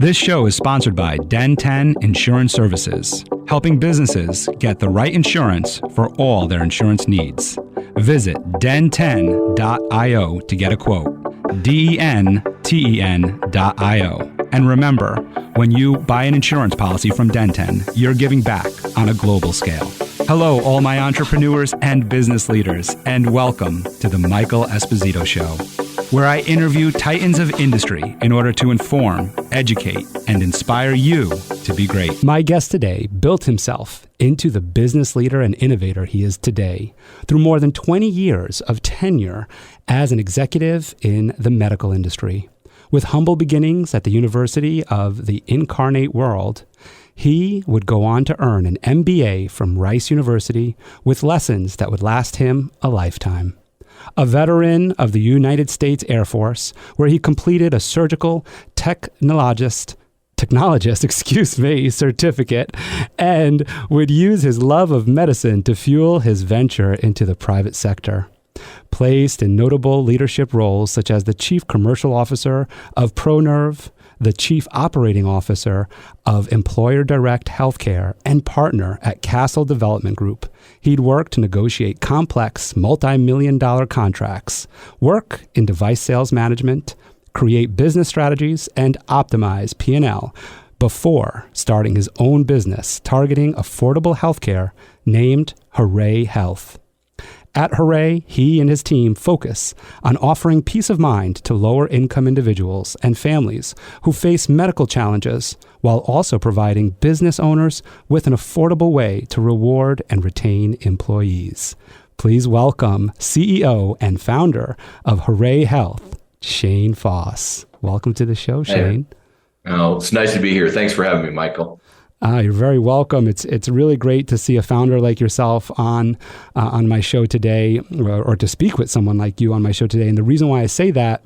This show is sponsored by Den 10 Insurance Services, helping businesses get the right insurance for all their insurance needs. Visit den10.io to get a quote. DENTEN.io. And remember, when you buy an insurance policy from Den 10, you're giving back on a global scale. Hello, all my entrepreneurs and business leaders, and welcome to the Michael Esposito Show, where I interview titans of industry in order to inform, educate, and inspire you to be great. My guest today built himself into the business leader and innovator he is today through more than 20 years of tenure as an executive in the medical industry. With humble beginnings at the University of the Incarnate World, he would go on to earn an MBA from Rice University with lessons that would last him a lifetime. A veteran of the United States Air Force, where he completed a surgical technologist certificate, and would use his love of medicine to fuel his venture into the private sector. Placed in notable leadership roles such as the Chief Commercial Officer of ProNerve, the Chief Operating Officer of Employer Direct Healthcare, and partner at Castle Development Group. He'd work to negotiate complex multi-million-dollar contracts, work in device sales management, create business strategies, and optimize P&L before starting his own business targeting affordable healthcare named Hooray Health. At Hooray, he and his team focus on offering peace of mind to lower-income individuals and families who face medical challenges, while also providing business owners with an affordable way to reward and retain employees. Please welcome CEO and founder of Hooray Health, Shane Foss. Welcome to the show, Shane. Hey. Oh, it's nice to be here. Thanks for having me, Michael. You're very welcome. It's really great to see a founder like yourself on my show today, or to speak with someone like you on my show today. And the reason why I say that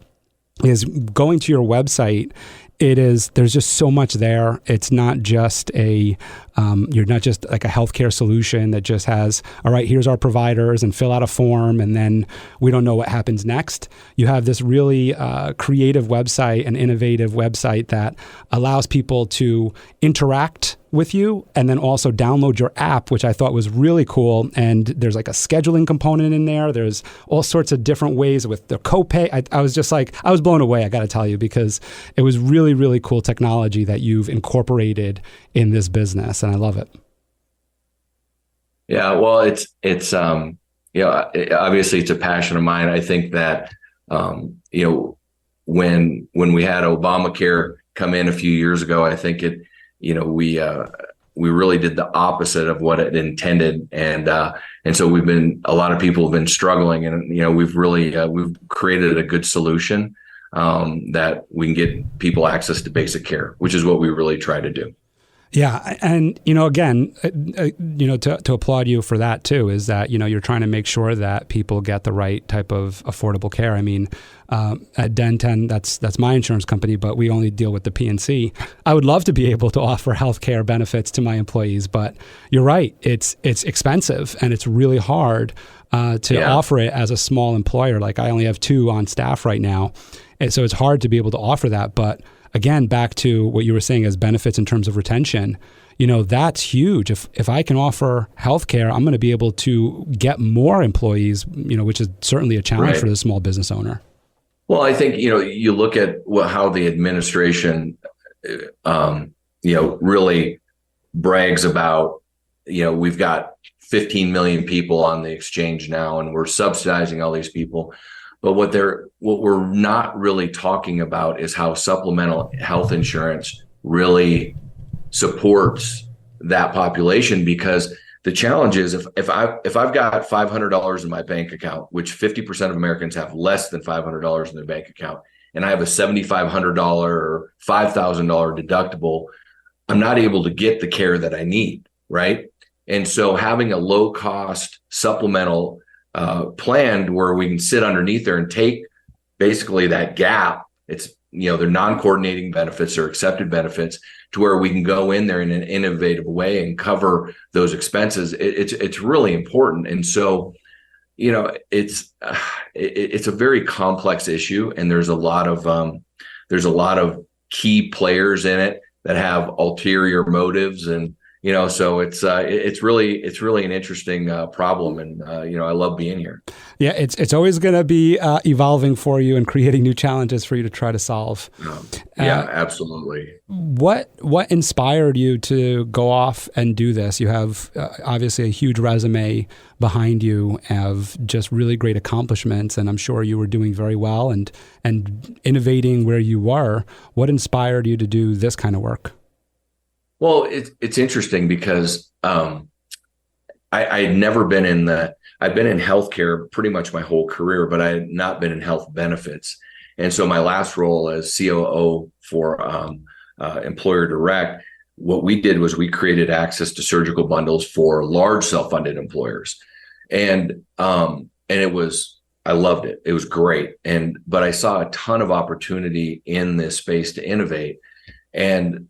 is going to your website. There's just so much there. It's not just you're not just like a healthcare solution that just has, all right, here's our providers and fill out a form and then we don't know what happens next. You have this really creative website, an innovative website that allows people to interact with you and then also download your app, which I thought was really cool. And there's like a scheduling component in there. There's all sorts of different ways with the copay. I was just like, I was blown away, I got to tell you, because it was really, really cool technology that you've incorporated in this business. And I love it. Yeah, well, it's obviously it's a passion of mine. I think that, when we had Obamacare come in a few years ago, I think we really did the opposite of what it intended. And so a lot of people have been struggling, and, we've created a good solution that we can get people access to basic care, which is what we really try to do. Yeah. And, again, to applaud you for that too, is that, you're trying to make sure that people get the right type of affordable care. I mean, at Den 10, that's my insurance company, but we only deal with the P&C. I would love to be able to offer healthcare benefits to my employees, but you're right. It's expensive and it's really hard to offer it as a small employer. Like I only have 2 on staff right now. And so it's hard to be able to offer that. But again, back to what you were saying as benefits in terms of retention, that's huge. If I can offer healthcare, I'm going to be able to get more employees, which is certainly a challenge for the small business owner. Well, I think, you look at how the administration, really brags about, we've got 15 million people on the exchange now, and we're subsidizing all these people. But what we're not really talking about is how supplemental health insurance really supports that population, because the challenge is if I've got $500 in my bank account, which 50% of Americans have less than $500 in their bank account, and I have a $7,500 or $5,000 deductible, I'm not able to get the care that I need, right? And so having a low cost supplemental planned where we can sit underneath there and take basically that gap. It's, they're non-coordinating benefits or accepted benefits, to where we can go in there in an innovative way and cover those expenses. It's really important. And so, it's a very complex issue, and there's a lot of key players in it that have ulterior motives, and so it's really an interesting problem, and I love being here. Yeah, it's always going to be evolving for you and creating new challenges for you to try to solve. Yeah, absolutely. What inspired you to go off and do this? You have obviously a huge resume behind you of just really great accomplishments, and I'm sure you were doing very well and innovating where you were. What inspired you to do this kind of work? Well, it's interesting because I had never been I've been in healthcare pretty much my whole career, but I had not been in health benefits. And so my last role as COO for Employer Direct, what we did was we created access to surgical bundles for large self-funded employers. And I loved it. It was great. But I saw a ton of opportunity in this space to innovate. And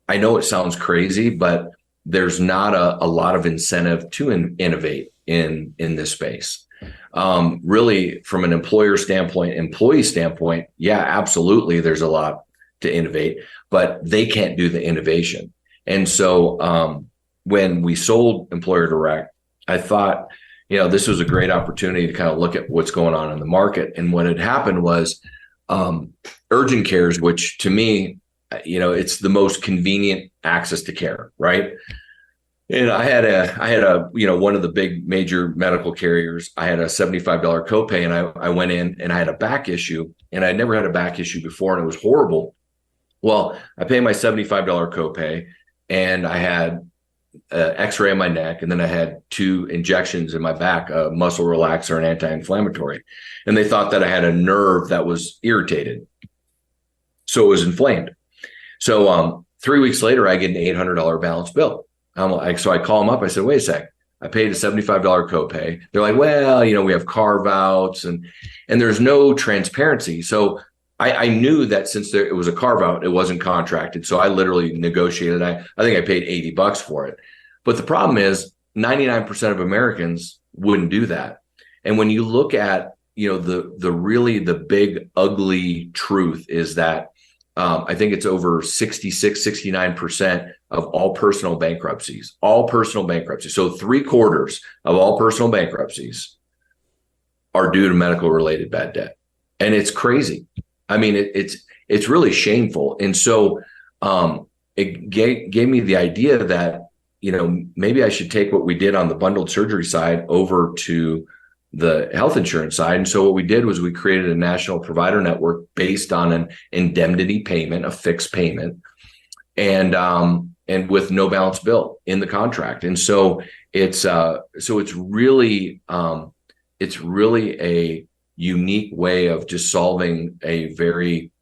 I know it sounds crazy, but there's not a lot of incentive to innovate in this space. Really, from an employee standpoint, yeah, absolutely, there's a lot to innovate, but they can't do the innovation. And so when we sold Employer Direct, I thought, this was a great opportunity to kind of look at what's going on in the market. And what had happened was urgent cares, which to me, it's the most convenient access to care, right? And I had a one of the big major medical carriers. I had a $75 copay, and I went in and I had a back issue, and I'd never had a back issue before, and it was horrible. Well, I paid my $75 copay, and I had an X-ray on my neck, and then I had 2 injections in my back, a muscle relaxer and anti-inflammatory, and they thought that I had a nerve that was irritated, so it was inflamed. So 3 weeks later, I get an $800 balance bill. So I call them up. I said, wait a sec. I paid a $75 copay. They're like, well, we have carve outs and there's no transparency. So I knew that since it was a carve out, it wasn't contracted. So I literally negotiated. I think I paid $80 for it. But the problem is 99% of Americans wouldn't do that. And when you look at, the big ugly truth is that I think it's over 69% of all personal bankruptcies. So 3/4 of all personal bankruptcies are due to medical related bad debt. And it's crazy. I mean, it's really shameful. And so it gave me the idea that, maybe I should take what we did on the bundled surgery side over to the health insurance side. And so what we did was we created a national provider network based on an indemnity payment, a fixed payment, and with no balance bill in the contract. And so it's really a unique way of just solving a very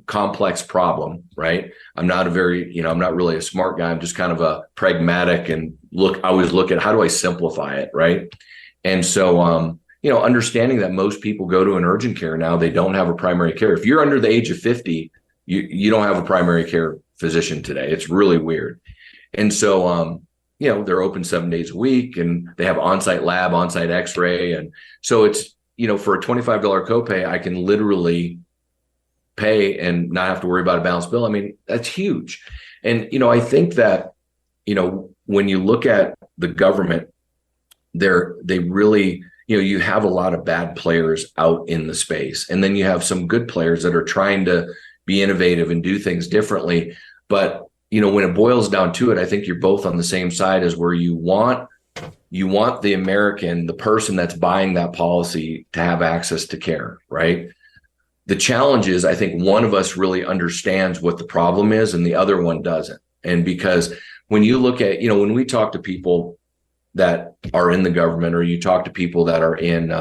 complex problem, right? I'm not really a smart guy. I'm just kind of a pragmatic and I always look at how do I simplify it, right? And so, understanding that most people go to an urgent care now, they don't have a primary care. If you're under the age of 50, you don't have a primary care physician today. It's really weird. And so, they're open 7 days a week, and they have on-site lab, on-site x-ray. And so it's, for a $25 copay, I can literally pay and not have to worry about a balance bill. I mean, that's huge. And, I think that, when you look at the government, they really, you have a lot of bad players out in the space. And then you have some good players that are trying to be innovative and do things differently. But, when it boils down to it, I think you're both on the same side as where you want the American, the person that's buying that policy, to have access to care, right? The challenge is, I think one of us really understands what the problem is and the other one doesn't. And because when you look at, when we talk to people that are in the government, or you talk to people that are in,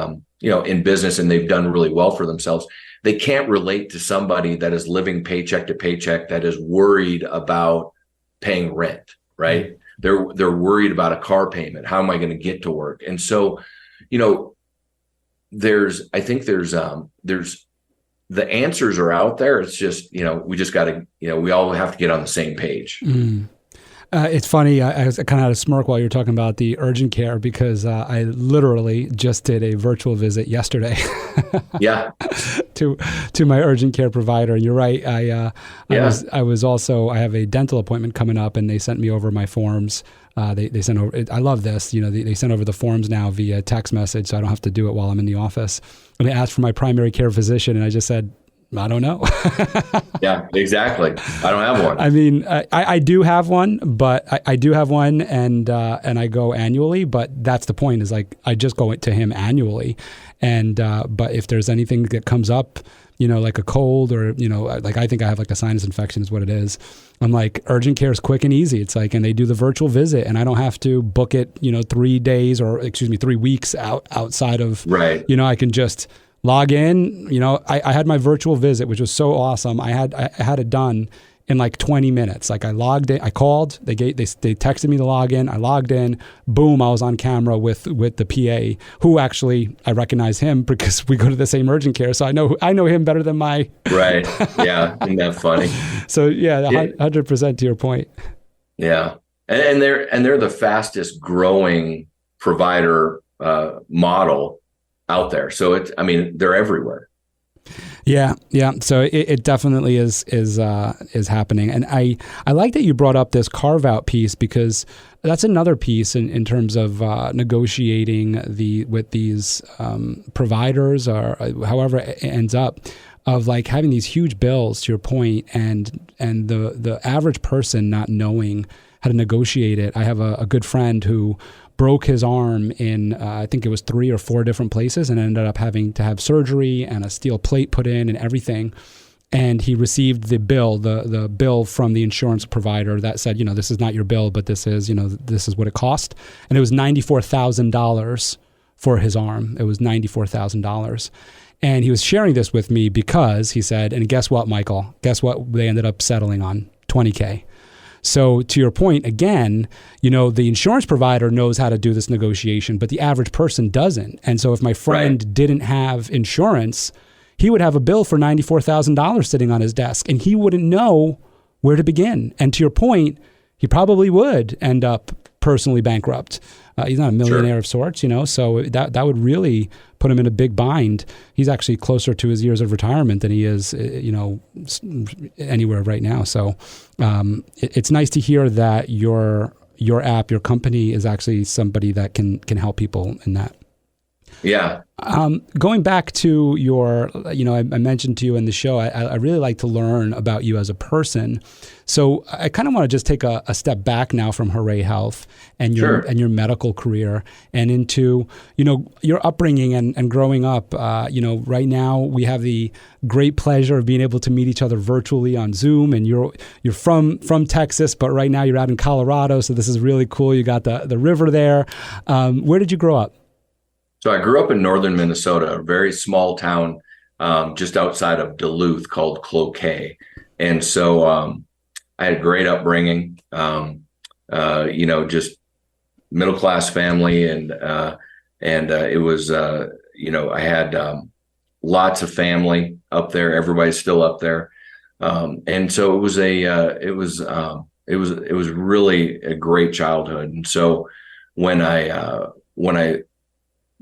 in business and they've done really well for themselves, they can't relate to somebody that is living paycheck to paycheck, that is worried about paying rent, right? They're worried about a car payment. How am I going to get to work? And so, there's the answers are out there. It's just, we just got to, we all have to get on the same page. Mm. It's funny, I kind of had a smirk while you were talking about the urgent care, because I literally just did a virtual visit yesterday. Yeah. to my urgent care provider. And you're right. I have a dental appointment coming up, and they sent me over my forms. They sent over, I love this, they send over the forms now via text message, so I don't have to do it while I'm in the office. And they asked for my primary care physician, and I just said, I don't know. Yeah, exactly. I don't have one. I mean, I do have one, but I do have one, and I go annually. But that's the point. Is like I just go to him annually, and but if there's anything that comes up, like a cold or like I think I have like a sinus infection is what it is. I'm like, urgent care is quick and easy. It's like, and they do the virtual visit, and I don't have to book it, 3 weeks outside of right. I can just log in. I had my virtual visit, which was so awesome. I had it done in like 20 minutes. Like I logged in, I called, they texted me to log in. I logged in, boom, I was on camera with the PA, who actually, I recognize him because we go to the same urgent care. So I know him better than my. Right. Yeah. Isn't that funny? So yeah, 100% to your point. Yeah. And they're the fastest growing provider model out there. So they're everywhere. Yeah. So it definitely is happening. And I like that you brought up this carve out piece, because that's another piece in terms of negotiating with these providers, or however it ends up, of like having these huge bills, to your point, and the average person not knowing how to negotiate it. I have a good friend who broke his arm in, I think it was 3 or 4 different places, and ended up having to have surgery and a steel plate put in and everything. And he received the bill from the insurance provider that said, this is not your bill, but this is what it cost. And it was $94,000 for his arm. It was $94,000. And he was sharing this with me because he said, and guess what, Michael? Guess what they ended up settling on? $20K. So to your point, again, the insurance provider knows how to do this negotiation, but the average person doesn't. And so if my friend didn't have insurance, he would have a bill for $94,000 sitting on his desk, and he wouldn't know where to begin. And to your point, he probably would end up personally bankrupt. He's not a millionaire of sorts, so that would really put him in a big bind. He's actually closer to his years of retirement than he is, anywhere right now. So it's nice to hear that your app, your company, is actually somebody that can help people in that. Yeah. Going back to your, I mentioned to you in the show, I really like to learn about you as a person. So I kind of want to just take a step back now from Hooray Health and your medical career, and into, your upbringing and growing up. Right now we have the great pleasure of being able to meet each other virtually on Zoom, and you're from Texas, but right now you're out in Colorado. So this is really cool. You got the river there. Where did you grow up? So I grew up in northern Minnesota, a very small town just outside of Duluth called Cloquet. And so I had a great upbringing, just middle-class family. And it was, I had lots of family up there. Everybody's still up there. And so it was really a great childhood. And so when I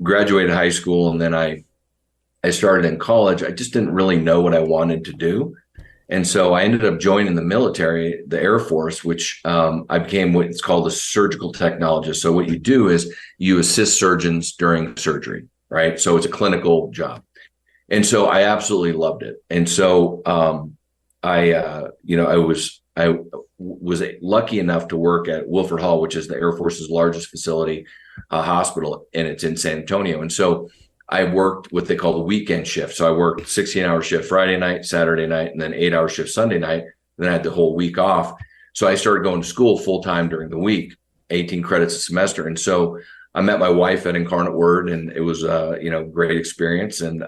graduated high school, and then I started in college, I just didn't really know what I wanted to do. And so I ended up joining the military, the Air Force, which I became what's called a surgical technologist. So what you do is you assist surgeons during surgery, right? So it's a clinical job. And so I absolutely loved it. And so I was lucky enough to work at Wilford Hall, which is the Air Force's largest facility, hospital, and it's in San Antonio. And so I worked what they call the weekend shift. So I worked 16-hour shift Friday night, Saturday night, and then 8-hour shift Sunday night. Then I had the whole week off. So I started going to school full time during the week, 18 credits a semester. And so I met my wife at Incarnate Word, and it was great experience. And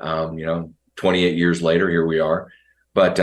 28 years later, here we are. But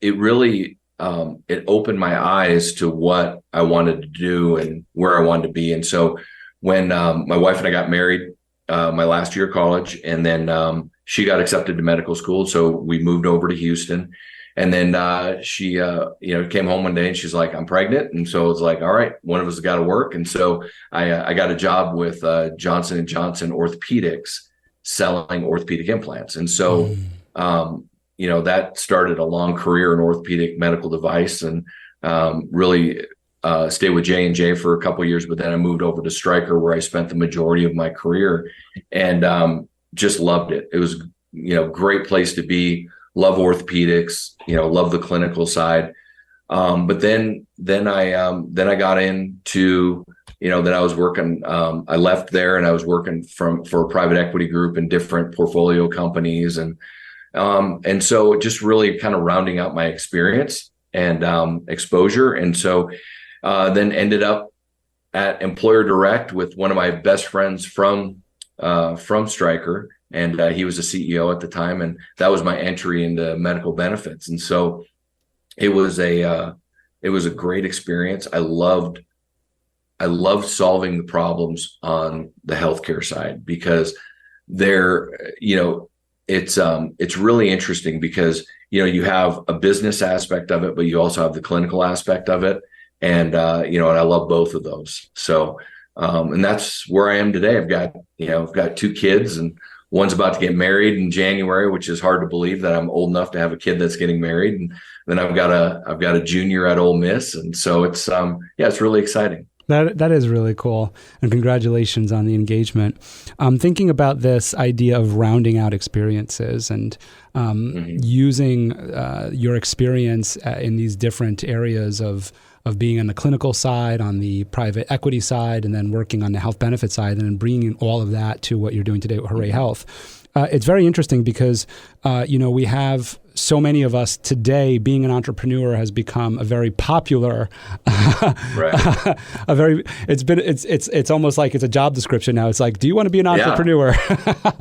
it really it opened my eyes to what I wanted to do and where I wanted to be. And so when my wife and I got married, my last year of college, and then she got accepted to medical school, so we moved over to Houston. And then she came home one day and she's like, I'm pregnant. And so it's like, all right, one of us has got to work. And so I got a job with Johnson & Johnson Orthopedics selling orthopedic implants. And so that started a long career in orthopedic medical device, and really stayed with J&J for a couple of years, but then I moved over to Stryker, where I spent the majority of my career, and just loved it. It was, great place to be. Love orthopedics, love the clinical side. But then I got into, that I was working, I left there and I was working for a private equity group in different portfolio companies. And so just really kind of rounding out my experience and exposure. And so then ended up at Employer Direct with one of my best friends from Stryker. And he was a CEO at the time. And that was my entry into medical benefits. And so it was a great experience. I loved solving the problems on the healthcare side, because it's really interesting because, you have a business aspect of it, but you also have the clinical aspect of it. And, and I love both of those. So, and that's where I am today. I've got 2 kids, and one's about to get married in January, which is hard to believe that I'm old enough to have a kid that's getting married. And then I've got a junior at Ole Miss. And so it's, it's really exciting. That is really cool. And congratulations on the engagement. Thinking about this idea of rounding out experiences and using your experience in these different areas of being on the clinical side, on the private equity side, and then working on the health benefit side, and then bringing all of that to what you're doing today with Hooray Health. It's very interesting because, we have so many of us today. Being an entrepreneur has become a very popular, right. It's almost like it's a job description now. It's like, do you want to be an entrepreneur?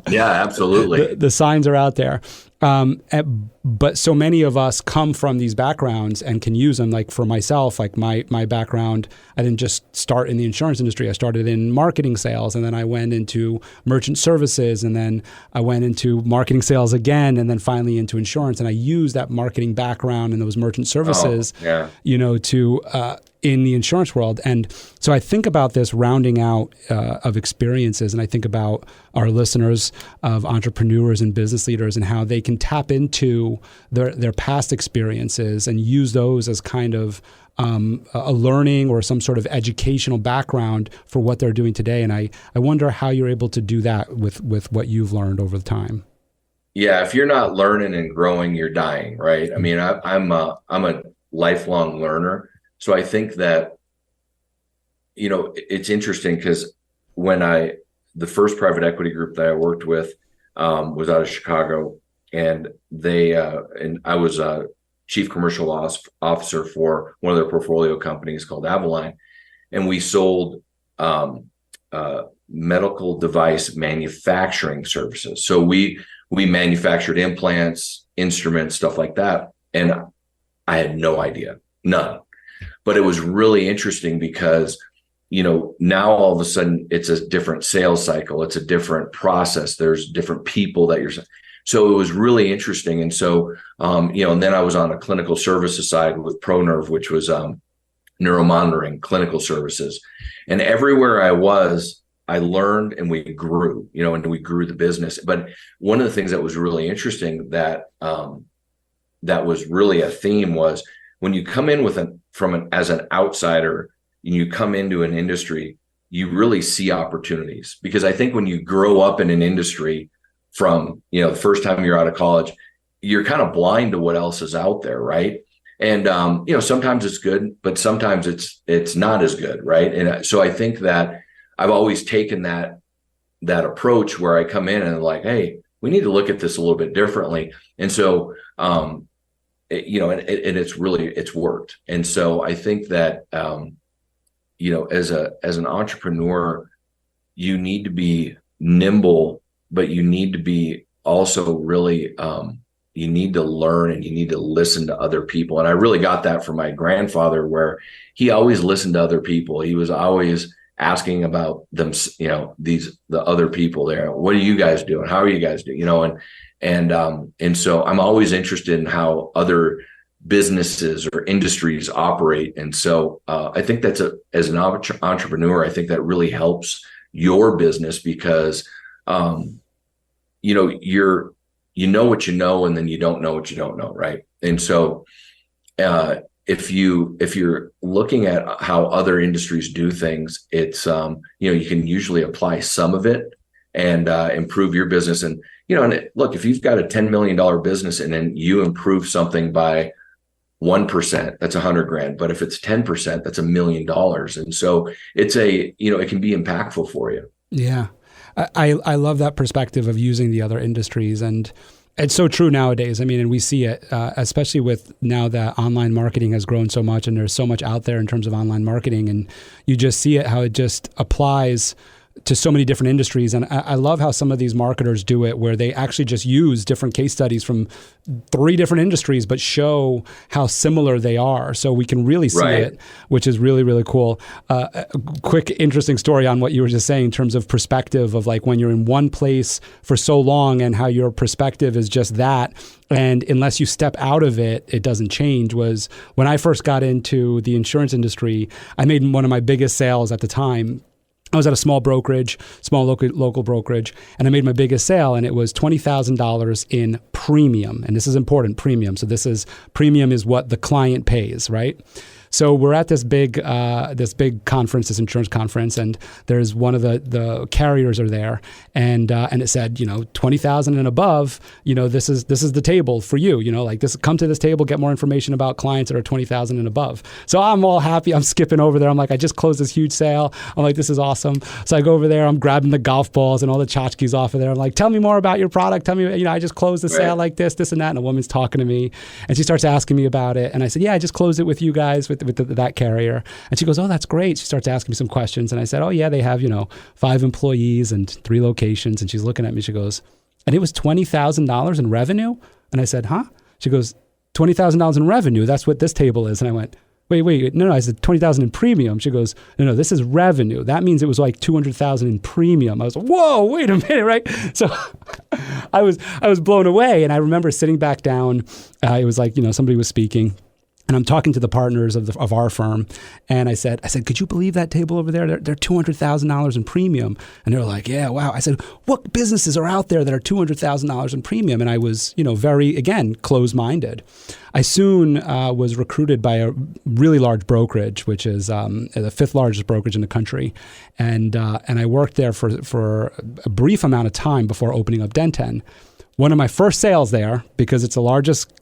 Yeah, absolutely. The signs are out there. But so many of us come from these backgrounds and can use them. Like for myself, like my background, I didn't just start in the insurance industry. I started in marketing sales, and then I went into merchant services, and then I went into marketing sales again, and then finally into insurance. And I used that marketing background and those merchant services, to in the insurance world. And so I think about this rounding out of experiences, and I think about our listeners of entrepreneurs and business leaders and how they can tap into their past experiences and use those as kind of a learning or some sort of educational background for what they're doing today. And I wonder how you're able to do that with what you've learned over the time. Yeah, if you're not learning and growing, you're dying, right? I mean, I'm a lifelong learner. So I think that, it's interesting because when the first private equity group that I worked with was out of Chicago, and and I was a chief commercial officer for one of their portfolio companies called Aflac, and we sold medical device manufacturing services. So we manufactured implants, instruments, stuff like that, and I had no idea, none. But it was really interesting because, now all of a sudden it's a different sales cycle. It's a different process. There's different people so it was really interesting. And so, and then I was on a clinical services side with ProNerve, which was neuromonitoring clinical services. And everywhere I was, I learned and we grew, and we grew the business. But one of the things that was really interesting that was really a theme was when you come in as an outsider and you come into an industry, you really see opportunities. Because I think when you grow up in an industry from, the first time you're out of college, you're kind of blind to what else is out there, right? And, sometimes it's good, but sometimes it's not as good, right? And so I think that I've always taken that approach where I come in and like, hey, we need to look at this a little bit differently. And so, and it's worked. And so I think that, as an entrepreneur, you need to be nimble, but you need to be also really, you need to learn and you need to listen to other people. And I really got that from my grandfather, where he always listened to other people. He was always asking about them, the other people there. What are you guys doing? How are you guys doing? And so I'm always interested in how other businesses or industries operate. And so I think as an entrepreneur, I think that really helps your business because, you know what you know, and then you don't know what you don't know, right? And so if you're looking at how other industries do things, it's you can usually apply some of it and improve your business. And and look, if you've got a $10 million business and then you improve something by 1%, that's $100,000. But if it's 10%, that's $1 million. And so it's it can be impactful for you. Yeah. I love that perspective of using the other industries, and it's so true nowadays. I mean, and we see it, especially with now that online marketing has grown so much and there's so much out there in terms of online marketing, and you just see it, how it just applies to so many different industries. And I love how some of these marketers do it, where they actually just use different case studies from 3 different industries, but show how similar they are. So we can really see it, which is really, really cool. A quick, interesting story on what you were just saying in terms of perspective of like when you're in one place for so long and how your perspective is just that. And unless you step out of it, it doesn't change. Was when I first got into the insurance industry, I made one of my biggest sales at the time. I was at a small brokerage, small local brokerage, and I made my biggest sale, and it was $20,000 in premium. And this is important, premium. So premium is what the client pays, right? So we're at this big conference, this insurance conference, and there's one of the carriers are there, and it said, 20,000 and above, this is the table for you, like this, come to this table, get more information about clients that are 20,000 and above. So I'm all happy. I'm skipping over there. I'm like, I just closed this huge sale. I'm like, this is awesome. So I go over there. I'm grabbing the golf balls and all the tchotchkes off of there. I'm like, tell me more about your product. Tell me, I just closed the sale like this and that. And a woman's talking to me, and she starts asking me about it. And I said, yeah, I just closed it with you guys, with that carrier. And she goes, oh, that's great. She starts asking me some questions. And I said, oh yeah, they have, 5 employees and 3 locations. And she's looking at me. She goes, and it was $20,000 in revenue? And I said, huh? She goes, $20,000 in revenue. That's what this table is. And I went, wait, no. I said 20,000 in premium. She goes, no, this is revenue. That means it was like 200,000 in premium. I was like, whoa, wait a minute, right? So I was blown away. And I remember sitting back down. It was like, somebody was speaking. And I'm talking to the partners of our firm, and I said, could you believe that table over there? They're $200,000 in premium, and they're like, yeah, wow. I said, what businesses are out there that are $200,000 in premium? And I was, very, again, closed-minded. I soon was recruited by a really large brokerage, which is the 5th largest brokerage in the country, and I worked there for a brief amount of time before opening up Denten. One of my first sales there, because it's the largest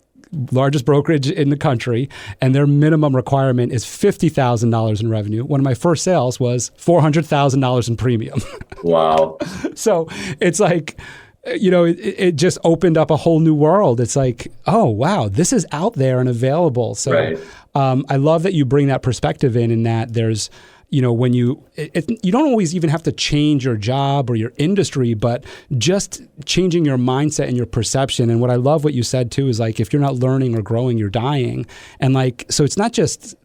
brokerage in the country, and their minimum requirement is $50,000 in revenue. One of my first sales was $400,000 in premium. Wow. So it's like, it just opened up a whole new world. It's like, oh, wow, this is out there and available. So I love that you bring that perspective in that there's, when you don't always even have to change your job or your industry, but just changing your mindset and your perception. And what I love what you said too is like, if you're not learning or growing, you're dying. And like, so it's not just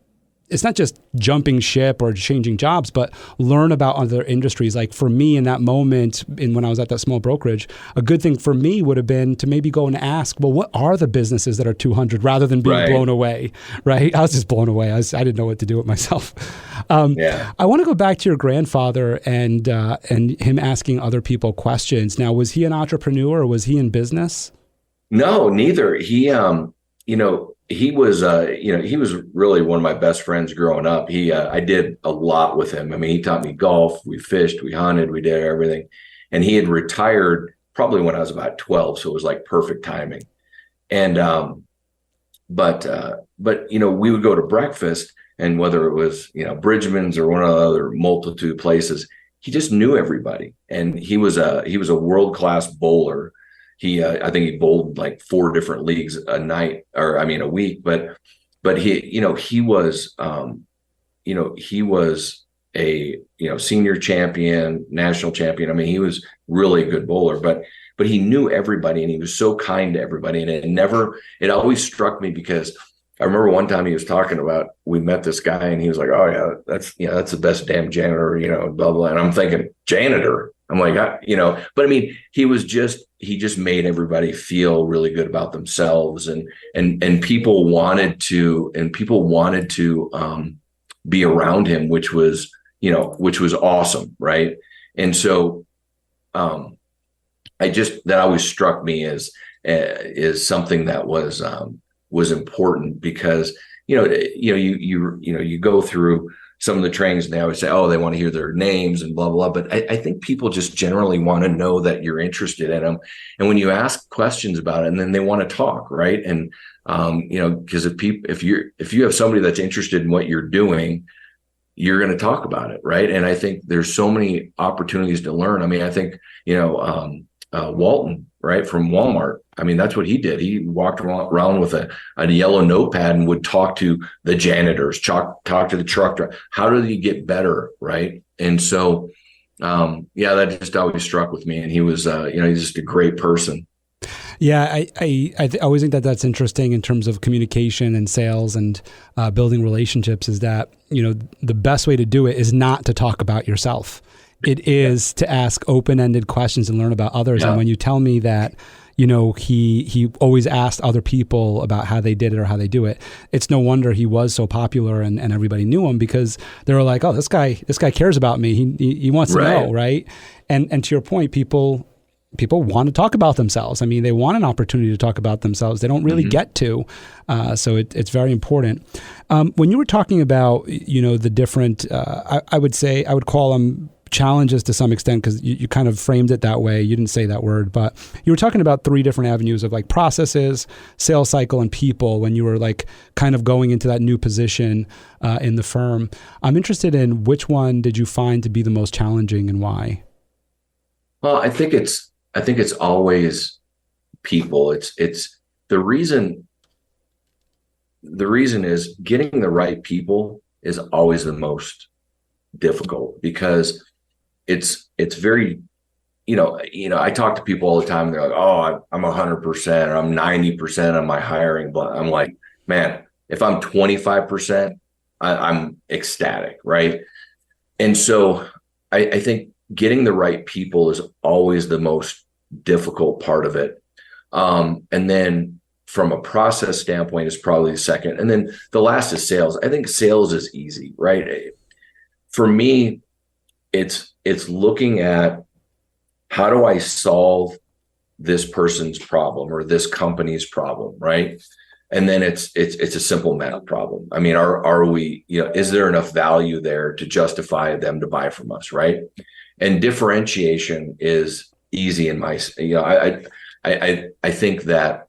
jumping ship or changing jobs, but learn about other industries. Like for me in that moment, when I was at that small brokerage, a good thing for me would have been to maybe go and ask, well, what are the businesses that are 200 rather than being blown away, right? I was just blown away. I didn't know what to do with myself. I want to go back to your grandfather and him asking other people questions. Now, was he an entrepreneur or was he in business? No, neither. He was really one of my best friends growing up. I did a lot with him. I mean, he taught me golf, we fished, we hunted, we did everything. And he had retired probably when I was about 12. So it was like perfect timing. And, but we would go to breakfast, and whether it was, Bridgman's or one of the other multitude places, he just knew everybody. And he was a world-class bowler. I think he bowled like 4 different leagues a week, but he was a, senior champion, national champion. I mean, he was really a good bowler, but he knew everybody, and he was so kind to everybody. And it always struck me, because I remember one time he was talking about, we met this guy and he was like, oh yeah, that's the best damn janitor, blah, blah. And I'm thinking, janitor? I'm like, but I mean, he just made everybody feel really good about themselves, and people wanted to be around him, which was awesome. Right. And so, that always struck me as is something that was important because, you go through some of the trainings and they always say, oh, they want to hear their names and blah, blah, blah. But I think people just generally want to know that you're interested in them. And when you ask questions about it, and then they want to talk, right? And, because if you have somebody that's interested in what you're doing, you're going to talk about it, right? And I think there's so many opportunities to learn. I mean, I think, Walton, right, from Walmart. I mean, that's what he did. He walked around with a yellow notepad and would talk to the janitors, talk to the truck driver. How did he get better, right? And so, that just always struck with me. And he was, he's just a great person. Yeah, I always think that that's interesting in terms of communication and sales and building relationships is that, the best way to do it is not to talk about yourself. It is to ask open-ended questions and learn about others. Yeah. And when you tell me that, he always asked other people about how they did it or how they do it, it's no wonder he was so popular and everybody knew him because they were like, oh, this guy cares about me. He wants to know, right? And to your point, people want to talk about themselves. I mean, they want an opportunity to talk about themselves. They don't really get to. So it's very important. When you were talking about, the different, I would call them challenges to some extent because you kind of framed it that way. You didn't say that word, but you were talking about 3 different avenues of like processes, sales cycle, and people when you were like kind of going into that new position in the firm. I'm interested in which one did you find to be the most challenging and why? Well, I think it's always people. It's the reason is getting the right people is always the most difficult because it's very, I talk to people all the time and they're like, oh, I'm 100% or I'm 90% on my hiring. But I'm like, man, if I'm 25%, I'm ecstatic. Right. And so I think getting the right people is always the most difficult part of it. And then from a process standpoint is probably the second. And then the last is sales. I think sales is easy, right? For me, it's looking at how do I solve this person's problem or this company's problem, right? And then it's a simple math problem. I mean, are we, is there enough value there to justify them to buy from us, right? And differentiation is easy in my, I think that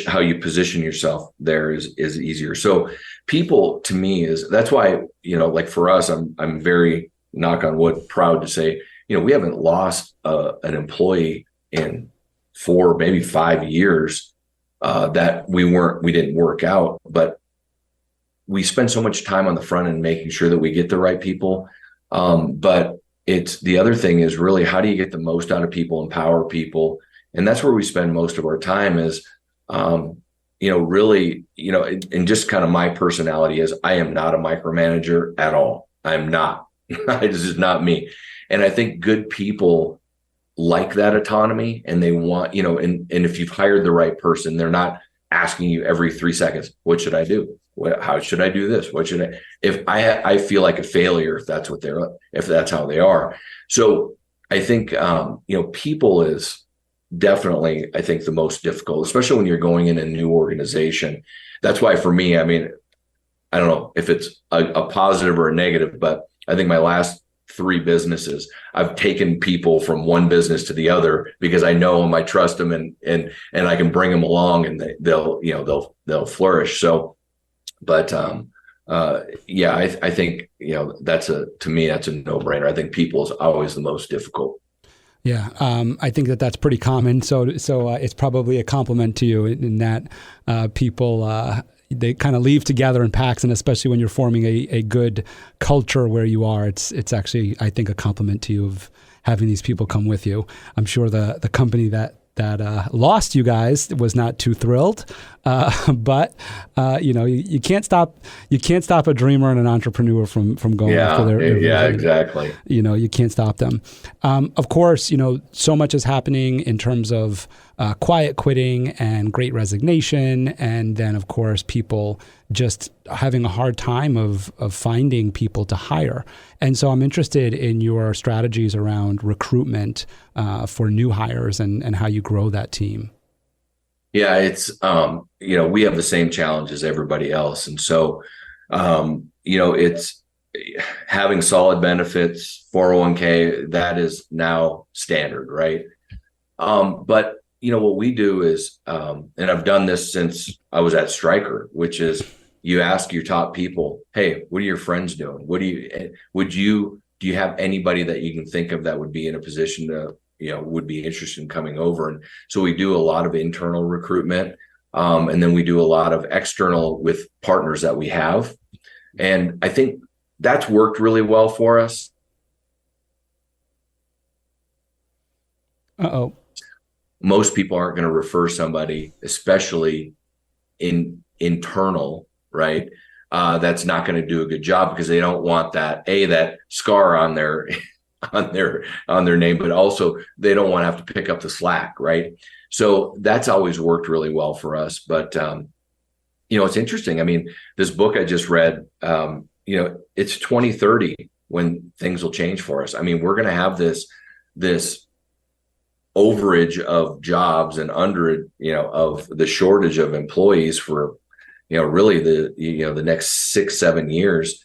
how you position yourself there is easier. So people to me that's why, like for us, I'm very, knock on wood, proud to say, we haven't lost an employee in 4, maybe 5 years that we didn't work out, but we spend so much time on the front end making sure that we get the right people. But it's the other thing is really how do you get the most out of people, empower people, and that's where we spend most of our time is. Really, and just kind of my personality is I am not a micromanager at all. I'm not. This is not me. And I think good people like that autonomy and they want, and if you've hired the right person, they're not asking you every 3 seconds, what should I do? How should I do this? What should if I feel like a failure, if that's how they are. So I think, people is definitely, I think the most difficult, especially when you're going in a new organization. That's why for me, I mean, I don't know if it's a positive or a negative, but I think my last 3 businesses, I've taken people from one business to the other because I know them, I trust them, and I can bring them along, and they'll flourish. So, but I think to me that's a no-brainer. I think people is always the most difficult. Yeah, I think that's pretty common. So it's probably a compliment to you in that people. They kind of leave together in packs, and especially when you're forming a good culture where you are, it's actually, I think, a compliment to you of having these people come with you. I'm sure the company that lost you guys was not too thrilled, but you can't stop a dreamer and an entrepreneur from going after their vision. Exactly. You can't stop them. Of course, so much is happening in terms of quiet quitting and great resignation. And then, of course, people just having a hard time of finding people to hire. And so I'm interested in your strategies around recruitment for new hires and how you grow that team. Yeah, it's, we have the same challenge as everybody else. And so, it's having solid benefits, 401k, that is now standard, right? But, what we do is, and I've done this since I was at Stryker, which is you ask your top people, hey, what are your friends doing? Do you have anybody that you can think of that would be in a position to, would be interested in coming over? And so we do a lot of internal recruitment. And then we do a lot of external with partners that we have. And I think that's worked really well for us. Uh-oh. Most people aren't going to refer somebody, especially internal, right? That's not going to do a good job because they don't want that scar on their name, but also they don't want to have to pick up the slack, right? So that's always worked really well for us. But it's interesting. I mean, this book I just read, it's 2030 when things will change for us. I mean, we're going to have this overage of jobs and of the shortage of employees for, really the next 6-7 years,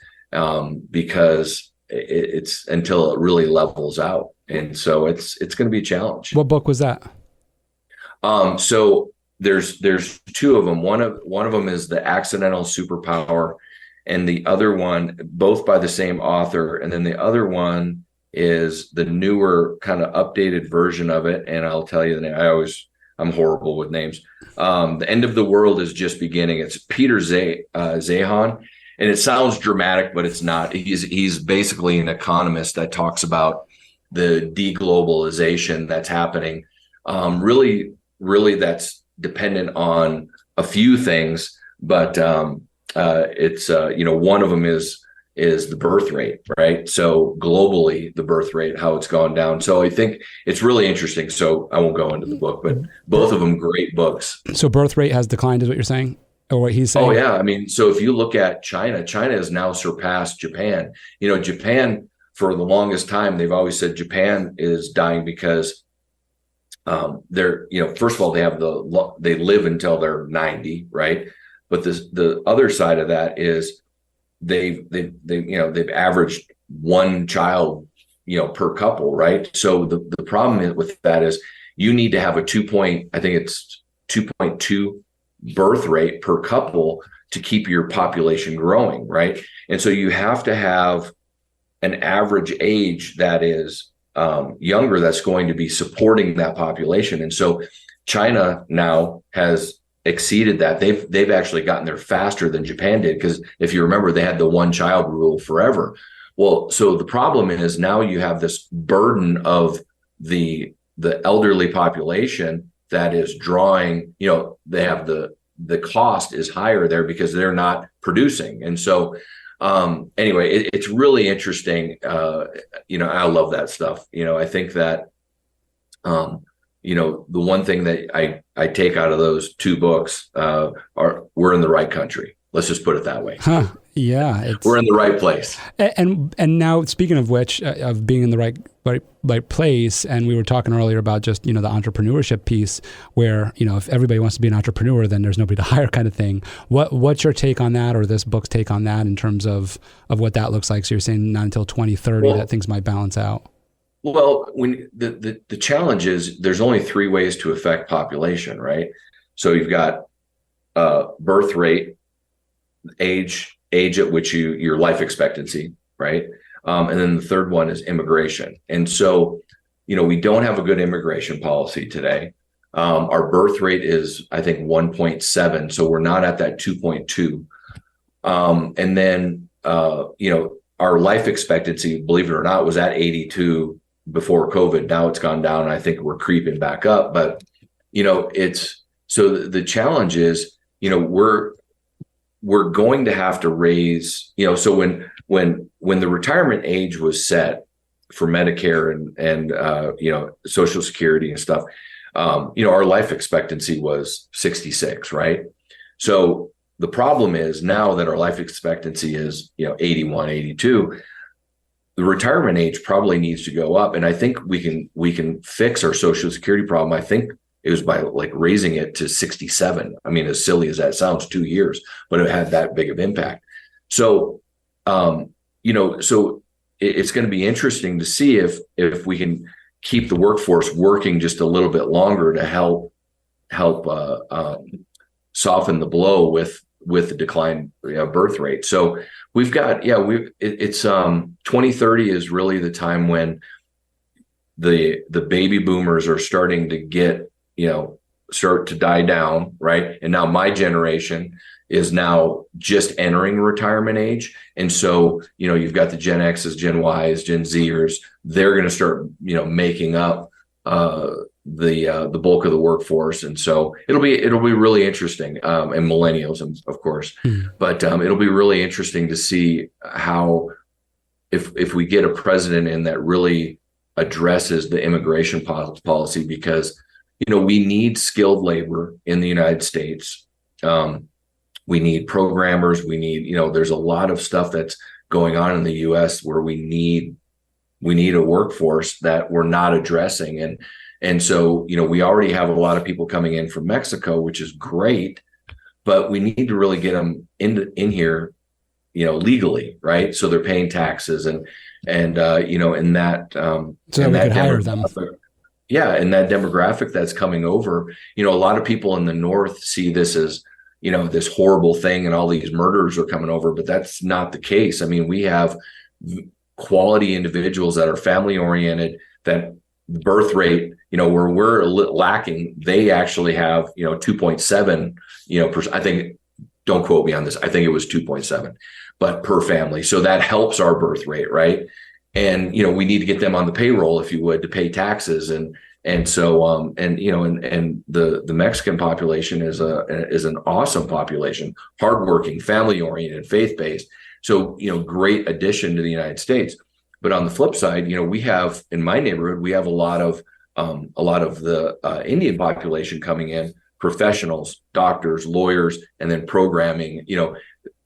because it's until it really levels out. And so it's going to be a challenge. What book was that? So there's two of them. One of them is The Accidental Superpower, and the other one, both by the same author. And then the other one is the newer kind of updated version of it. And I'll tell you the name. I'm horrible with names. The End of the World is Just Beginning. It's Peter Zeihan. And it sounds dramatic, but it's not. He's basically an economist that talks about the deglobalization that's happening. Really that's dependent on a few things, but it's one of them is the birth rate, right? So globally, the birth rate, how it's gone down. So I think it's really interesting. So I won't go into the book, but both of them great books. So birth rate has declined, is what you're saying, or what he's saying? Oh yeah, I mean, so if you look at China has now surpassed Japan. Japan, for the longest time, they've always said Japan is dying because they're, first of all, they live until they're 90, right? But the other side of that is they've averaged one child, per couple, right? So the problem with that is you need to have a 2.2 birth rate per couple to keep your population growing, right? And so you have to have an average age that is younger, that's going to be supporting that population. And so China now has exceeded that. They've actually gotten there faster than Japan did, because if you remember, they had the one child rule forever. Well, so the problem is now you have this burden of the elderly population that is drawing, they have the cost is higher there because they're not producing. And so anyway, it's really interesting. I love that stuff. I think that, the one thing that I take out of those two books we're in the right country. Let's just put it that way. Huh. Yeah. We're in the right place. And now, speaking of which, of being in the right place, and we were talking earlier about just, the entrepreneurship piece where, if everybody wants to be an entrepreneur, then there's nobody to hire kind of thing. What's your take on that, or this book's take on that in terms of what that looks like? So you're saying not until 2030 that things might balance out. Well, when the challenge is there's only three ways to affect population, right? So you've got birth rate, age at which your life expectancy, right? And then the third one is immigration. And so, we don't have a good immigration policy today. Our birth rate is, I think, 1.7. So we're not at that 2.2. And then, our life expectancy, believe it or not, was at 82 before COVID. Now it's gone down. And I think we're creeping back up. But, so the challenge is, we're going to have to raise, so when the retirement age was set for Medicare and Social Security and stuff, our life expectancy was 66, right? So the problem is now that our life expectancy is, 81, 82, the retirement age probably needs to go up. And I think we can fix our Social Security problem. I think it was by like raising it to 67. I mean, as silly as that sounds, 2 years, but it had that big of impact. So, so it's going to be interesting to see if we can keep the workforce working just a little bit longer to help soften the blow with the decline birth rate. So we've got, it's 2030 is really the time when the baby boomers are starting to get, start to die down, right? And now my generation is now just entering retirement age. And so, you've got the Gen X's, Gen Y's, Gen Zers, they're going to start, making up the bulk of the workforce. And so it'll be really interesting, and millennials, of course, but it'll be really interesting to see how, if we get a president in that really addresses the immigration policy, because, we need skilled labor in the United States. We need programmers. We need, there's a lot of stuff that's going on in the US where we need a workforce that we're not addressing. And so, we already have a lot of people coming in from Mexico, which is great, but we need to really get them in here, legally, right? So they're paying taxes and in that, so that we could hire them. Yeah. And that demographic that's coming over, a lot of people in the North see this as, this horrible thing and all these murders are coming over, but that's not the case. I mean, we have quality individuals that are family oriented, that birth rate, where we're lacking, they actually have, 2.7, I think, don't quote me on this, I think it was 2.7, but per family. So that helps our birth rate, right? And, we need to get them on the payroll, if you would, to pay taxes. And so, the Mexican population is an awesome population, hardworking, family oriented, faith-based. So, great addition to the United States. But on the flip side, we have, in my neighborhood, we have a lot of the Indian population coming in, professionals, doctors, lawyers, and then programming,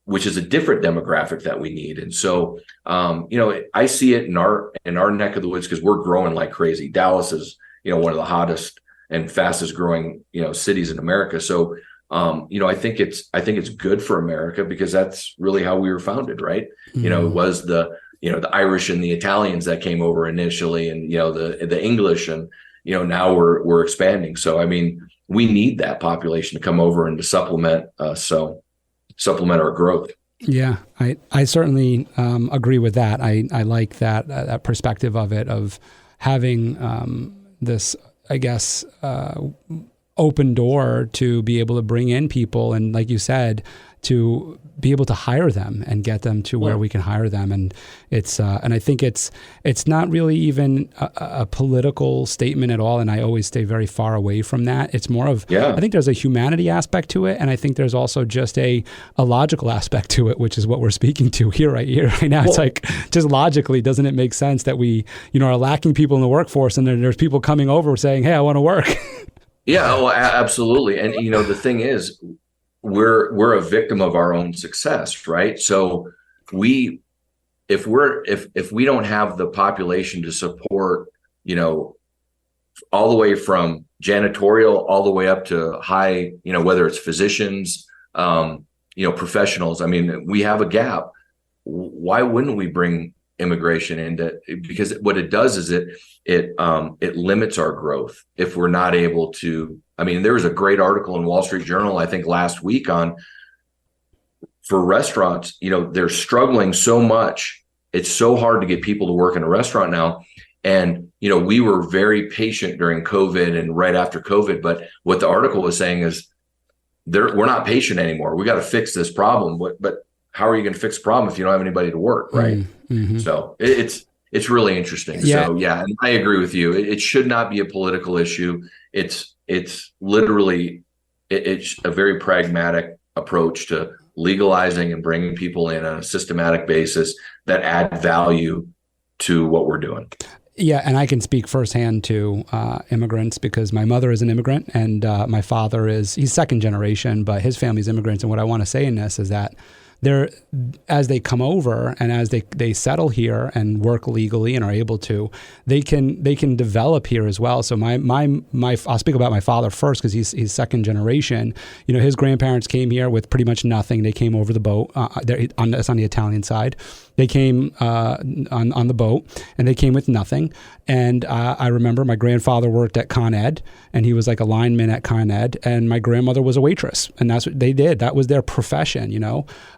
which is a different demographic that we need. And so, I see it in our neck of the woods, because we're growing like crazy. Dallas is, one of the hottest and fastest growing, cities in America. So, I think it's good for America, because that's really how we were founded, right? Mm-hmm. It was the Irish and the Italians that came over initially, and, the English, and, now we're expanding. So, I mean, we need that population to come over and to supplement our growth. Yeah, I certainly agree with that. I like that perspective of it, of having this, I guess, open door to be able to bring in people, and like you said, to be able to hire them and get them to where we can hire them. And it's and I think it's not really even a political statement at all. And I always stay very far away from that. It's more of, I think there's a humanity aspect to it. And I think there's also just a logical aspect to it, which is what we're speaking to here right now. It's like, just logically, doesn't it make sense that we, are lacking people in the workforce, and then there's people coming over saying, hey, I want to work. Yeah, well, absolutely. And, the thing is, we're a victim of our own success, right? So if we don't have the population to support, all the way from janitorial all the way up to high, whether it's physicians, professionals, I mean, we have a gap. Why wouldn't we bring immigration into? Because what it does is it limits our growth if we're not able to. I mean, there was a great article in Wall Street Journal, I think last week, for restaurants, they're struggling so much. It's so hard to get people to work in a restaurant now. And, we were very patient during COVID and right after COVID. But what the article was saying is we're not patient anymore. We got to fix this problem. But how are you going to fix the problem if you don't have anybody to work? Right. Mm-hmm. So it's really interesting. Yeah. So, and I agree with you. It should not be a political issue. It's literally, it's a very pragmatic approach to legalizing and bringing people in on a systematic basis that add value to what we're doing. Yeah, and I can speak firsthand to immigrants because my mother is an immigrant and my father he's second generation, but his family's immigrants. And what I want to say in this is that as they come over and as they settle here and work legally and are able to, they can develop here as well. So I'll speak about my father first because he's second generation. His grandparents came here with pretty much nothing. They came over the boat. That's on the Italian side. They came on the boat and they came with nothing. And I remember my grandfather worked at Con Ed and he was like a lineman at Con Ed, and my grandmother was a waitress, and that's what they did. That was their profession,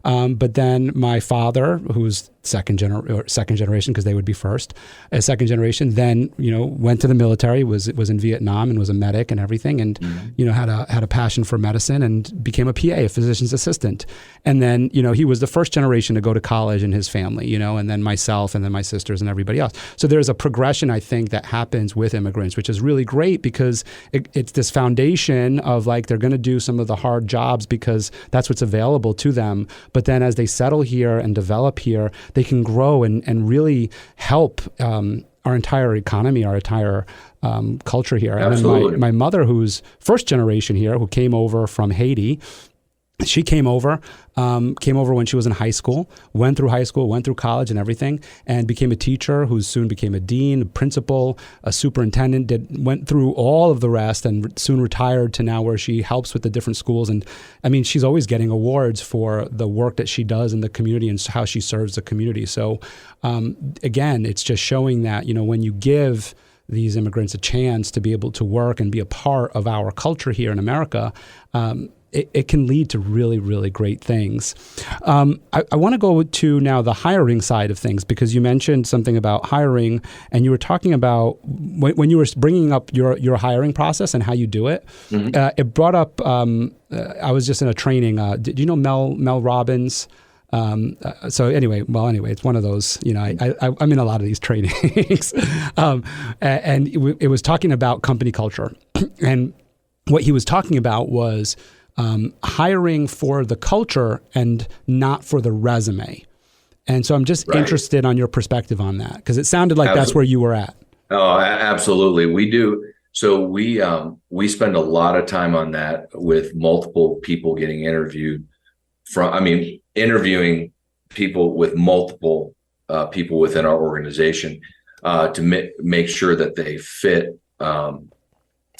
But then my father, who's second generation because they would be first, as second generation, then went to the military, was in Vietnam and was a medic and everything, and had a passion for medicine and became a PA, a physician's assistant. And then he was the first generation to go to college in his family, and then myself and then my sisters and everybody else. So there's a progression, I think, that happens with immigrants, which is really great because it's this foundation of like they're going to do some of the hard jobs because that's what's available to them. But then as they settle here and develop here, they can grow and really help our entire economy, our entire culture here. Absolutely. And then my mother, who's first generation here, who came over from Haiti, she came over when she was in high school, went through college and everything, and became a teacher who soon became a dean, a principal, a superintendent, went through all of the rest and soon retired to now where she helps with the different schools. And I mean, she's always getting awards for the work that she does in the community and how she serves the community. So again, it's just showing that, when you give these immigrants a chance to be able to work and be a part of our culture here in America, it can lead to really, really great things. I want to go to now the hiring side of things because you mentioned something about hiring, and you were talking about when you were bringing up your hiring process and how you do it. Mm-hmm. It brought up. I was just in a training. Did you know Mel Robbins? So anyway, it's one of those, I'm in a lot of these trainings, and it was talking about company culture, and what he was talking about was hiring for the culture and not for the resume. And so I'm just interested on your perspective on that, because it sounded like that's where you were at. Oh, absolutely. We do. So we spend a lot of time on that with multiple people getting interviewed interviewing people with multiple people within our organization to make sure that they fit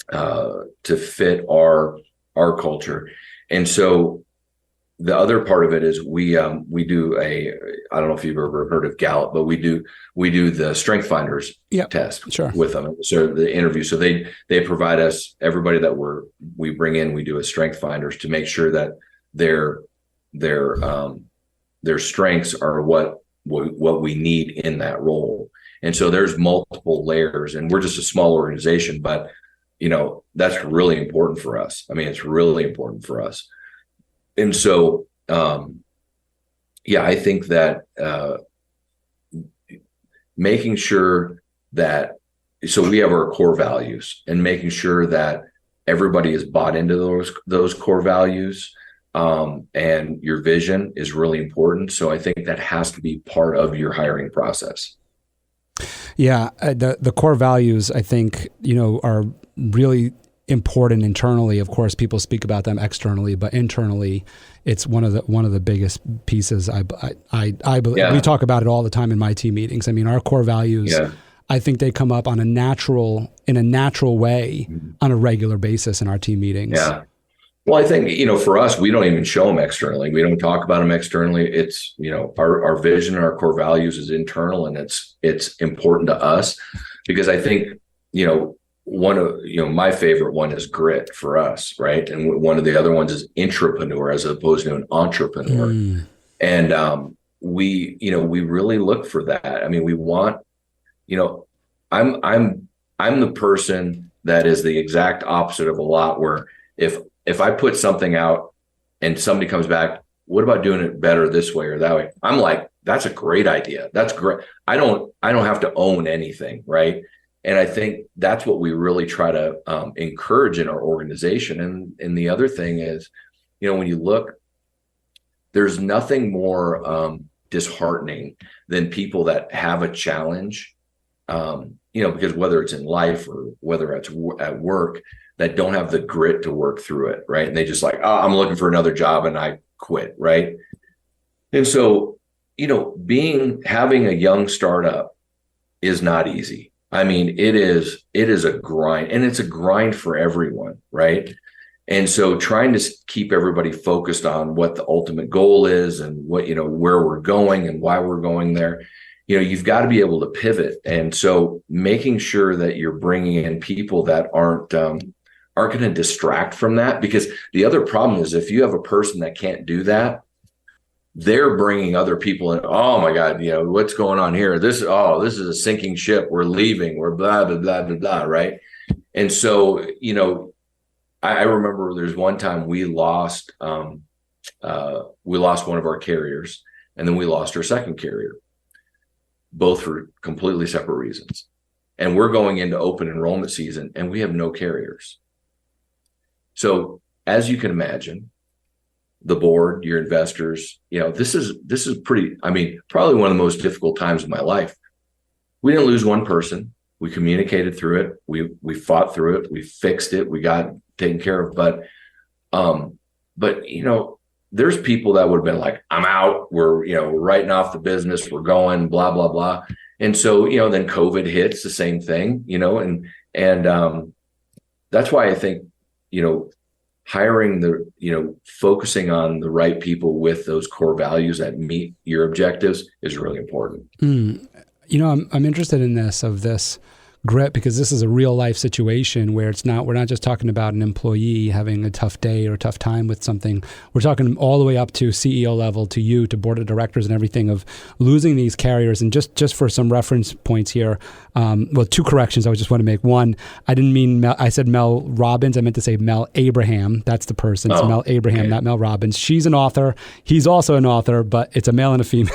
to fit our culture. And so the other part of it is we do I don't know if you've ever heard of Gallup, but we do the Strength Finders test with them. So the interview, so they provide us everybody that we bring in, we do a Strength Finders to make sure that their strengths are what we need in that role. And so there's multiple layers, and we're just a small organization, but that's really important for us. I mean, it's really important for us. And so, I think that making sure that, so we have our core values, and making sure that everybody is bought into those core values, and your vision is really important. So I think that has to be part of your hiring process. Yeah, the core values, I think, are really important internally. Of course, people speak about them externally, but internally, it's one of the biggest pieces. I believe we talk about it all the time in my team meetings. I mean, our core values, I think they come up in a natural way on a regular basis in our team meetings. Yeah. Well, I think, for us, we don't even show them externally. We don't talk about them externally. It's, our vision and our core values is internal, and it's important to us because I think, one of, my favorite one is grit for us. Right. And one of the other ones is intrapreneur as opposed to an entrepreneur. And, we really look for that. I mean, we want, I'm the person that is the exact opposite of a lot, where if I put something out and somebody comes back, what about doing it better this way or that way? I'm like, that's a great idea. That's great. I don't have to own anything. Right. And I think that's what we really try to encourage in our organization. And the other thing is, when you look, there's nothing more disheartening than people that have a challenge because whether it's in life or whether it's at work, that don't have the grit to work through it, right? And they just like, oh, I'm looking for another job and I quit, right? And so, having a young startup is not easy. I mean, it is a grind, and it's a grind for everyone, right? And so trying to keep everybody focused on what the ultimate goal is and what, where we're going and why we're going there, you've got to be able to pivot. And so making sure that you're bringing in people that aren't going to distract from that, because the other problem is if you have a person that can't do that, they're bringing other people in. Oh my God, what's going on here? This is a sinking ship. We're leaving. We're blah, blah, blah, blah, blah. Right. And so, I remember there's one time we lost one of our carriers, and then we lost our second carrier, both for completely separate reasons. And we're going into open enrollment season and we have no carriers. So as you can imagine, the board, your investors, this is pretty, probably one of the most difficult times of my life. We didn't lose one person. We communicated through it. We fought through it. We fixed it. We got taken care of. But there's people that would have been like, I'm out. We're writing off the business. We're going, blah, blah, blah. And so, then COVID hits, the same thing, and that's why I think, hiring focusing on the right people with those core values that meet your objectives is really important. I'm interested in this grit, because this is a real life situation where we're not just talking about an employee having a tough day or a tough time with something. We're talking all the way up to CEO level, to you, to board of directors and everything, of losing these carriers. And just for some reference points here, two corrections I just want to make. One, I didn't mean I said Mel Robbins. I meant to say Mel Abraham. That's the person. It's Mel Abraham, not Mel Robbins. She's an author. He's also an author, but it's a male and a female.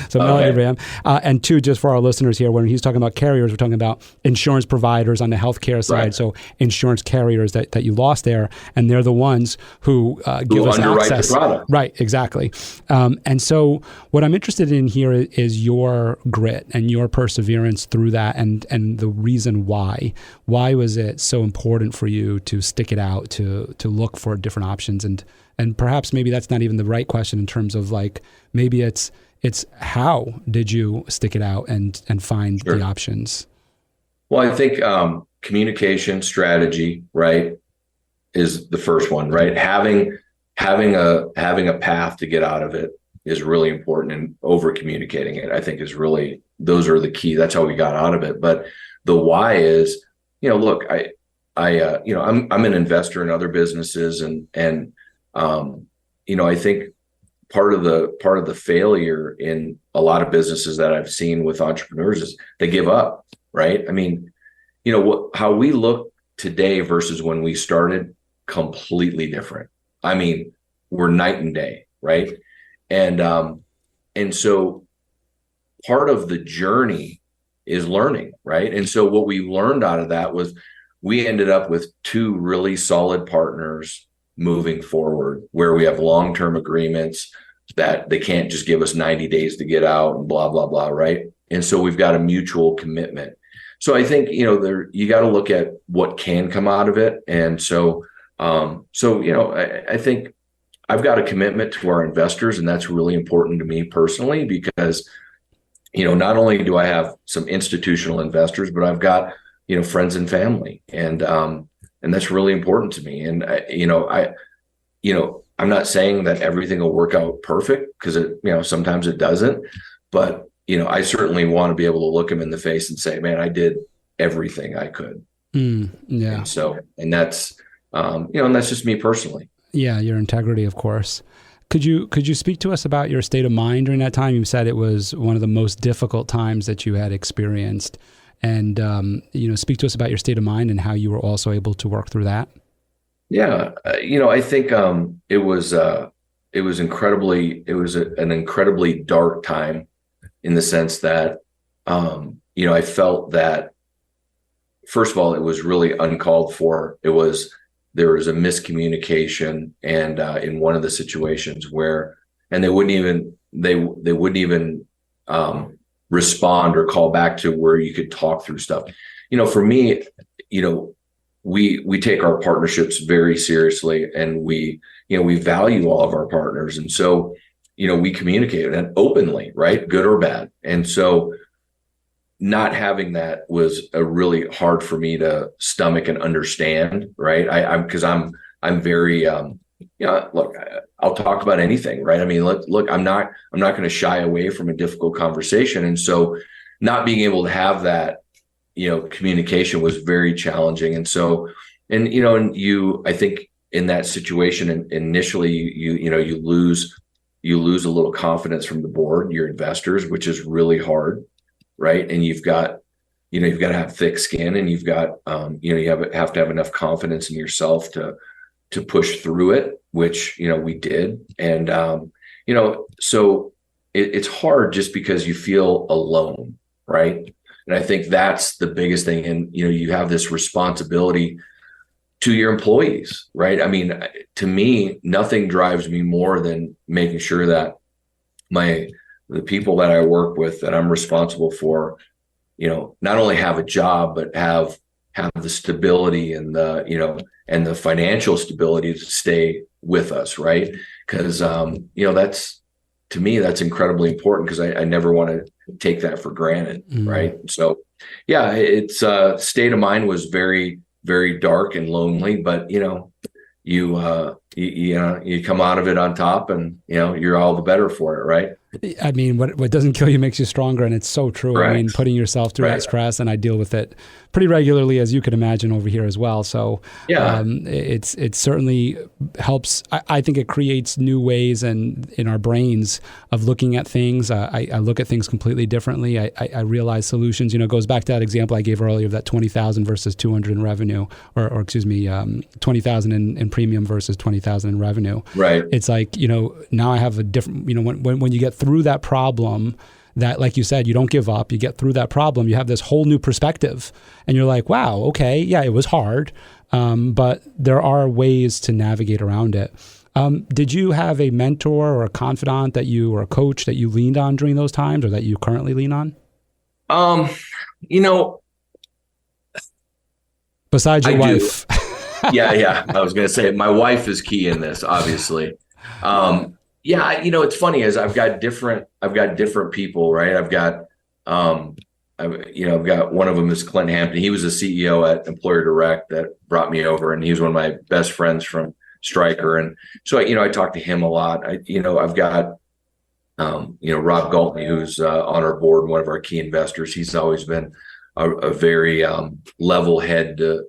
So Mel Abraham. And two, just for our listeners here, when he's talking about carriers, we're talking about insurance providers on the healthcare side. Right. So insurance carriers that you lost there, and they're the ones who give us access. The product. Right, exactly. And so what I'm interested in here is your grit and your perseverance through that, and the reason why. Why was it so important for you to stick it out, to look for different options? And perhaps maybe that's not even the right question in terms of like, maybe it's how did you stick it out and find the options? Well, I think communication strategy, right, is the first one, right? Having a path to get out of it is really important, and over communicating it, I think, is really, those are the key. That's how we got out of it. But the why is, look, I'm an investor in other businesses, and I think part of the failure in a lot of businesses that I've seen with entrepreneurs is they give up, right? How we look today versus when we started, completely different. We're night and day, right? And so part of the journey is learning, right? And so what we learned out of that was we ended up with two really solid partners moving forward, where we have long-term agreements that they can't just give us 90 days to get out and blah, blah, blah, right? And so we've got a mutual commitment. So I think, you got to look at what can come out of it. And so, I think I've got a commitment to our investors, and that's really important to me personally, because, not only do I have some institutional investors, but I've got, friends and family, and that's really important to me. And I'm not saying that everything will work out perfect, because sometimes it doesn't, but I certainly want to be able to look them in the face and say, man, I did everything I could. Yeah. And that's, and that's just me personally. Yeah. Your integrity, of course. Could you speak to us about your state of mind during that time? You said it was one of the most difficult times that you had experienced, and, speak to us about your state of mind and how you were also able to work through that. Yeah. I think, it was an incredibly dark time, in the sense that, I felt that, first of all, it was really uncalled for. There was a miscommunication, and in one of the situations where, and they wouldn't even respond or call back to where you could talk through stuff. For me, we take our partnerships very seriously, and we value all of our partners. And so, we communicate that openly, right? Good or bad. And so not having that was a really hard for me to stomach and understand, right? I'm very, look, I'll talk about anything, right? I mean, look, I'm not going to shy away from a difficult conversation. And so not being able to have that, communication was very challenging. And so, I think in that situation, initially you lose a little confidence from the board, your investors, which is really hard. Right. And you've got to have thick skin, and you've got, you have to have enough confidence in yourself to push through it, which, we did. And, so it's hard just because you feel alone. Right. And I think that's the biggest thing. And, you have this responsibility to your employees, right? I mean, to me, nothing drives me more than making sure that the people that I work with, that I'm responsible for, not only have a job, but have the stability and the financial stability to stay with us, right? Because that's, to me, that's incredibly important, because I never want to take that for granted, right? So, yeah, it's state of mind was very, very dark and lonely, but you come out of it on top, and you're all the better for it, right? I mean, what doesn't kill you makes you stronger, and it's so true. Correct. I mean, putting yourself through that stress, and I deal with it pretty regularly, as you could imagine, over here as well. So it certainly helps. I think it creates new ways in our brains of looking at things. I look at things completely differently. I realize solutions. It goes back to that example I gave earlier of that 20,000 versus 200 in revenue, or excuse me, 20,000 in premium versus 20,000 in revenue. Right. It's like, now I have a different, when you get through that problem, that, like you said, you don't give up, you get through that problem, you have this whole new perspective, and you're like, wow, okay, yeah, it was hard, but there are ways to navigate around it. Did you have a mentor or a confidant or a coach that you leaned on during those times, or that you currently lean on? Besides your wife. Yeah. I was going to say, my wife is key in this, obviously. It's funny, as I've got different people, right? I've got one of them is Clint Hampton. He was a CEO at Employer Direct that brought me over, and he was one of my best friends from Stryker. And so, I talk to him a lot. I've got, Rob Galtney, who's on our board, one of our key investors. He's always been a very level head to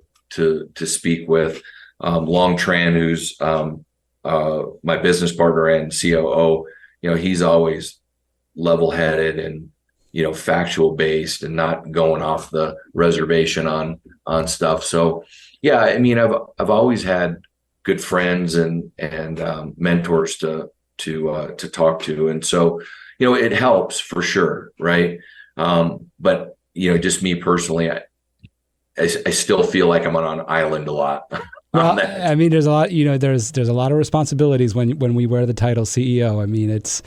speak with. Long Tran, who's my business partner and COO, he's always level-headed and, factual based, and not going off the reservation on stuff. So, yeah, I mean, I've always had good friends and mentors to talk to. And so, it helps for sure. Right. But, just me personally, I still feel like I'm on an island a lot. Well, I mean, there's a lot, there's a lot of responsibilities when we wear the title CEO. I mean, it's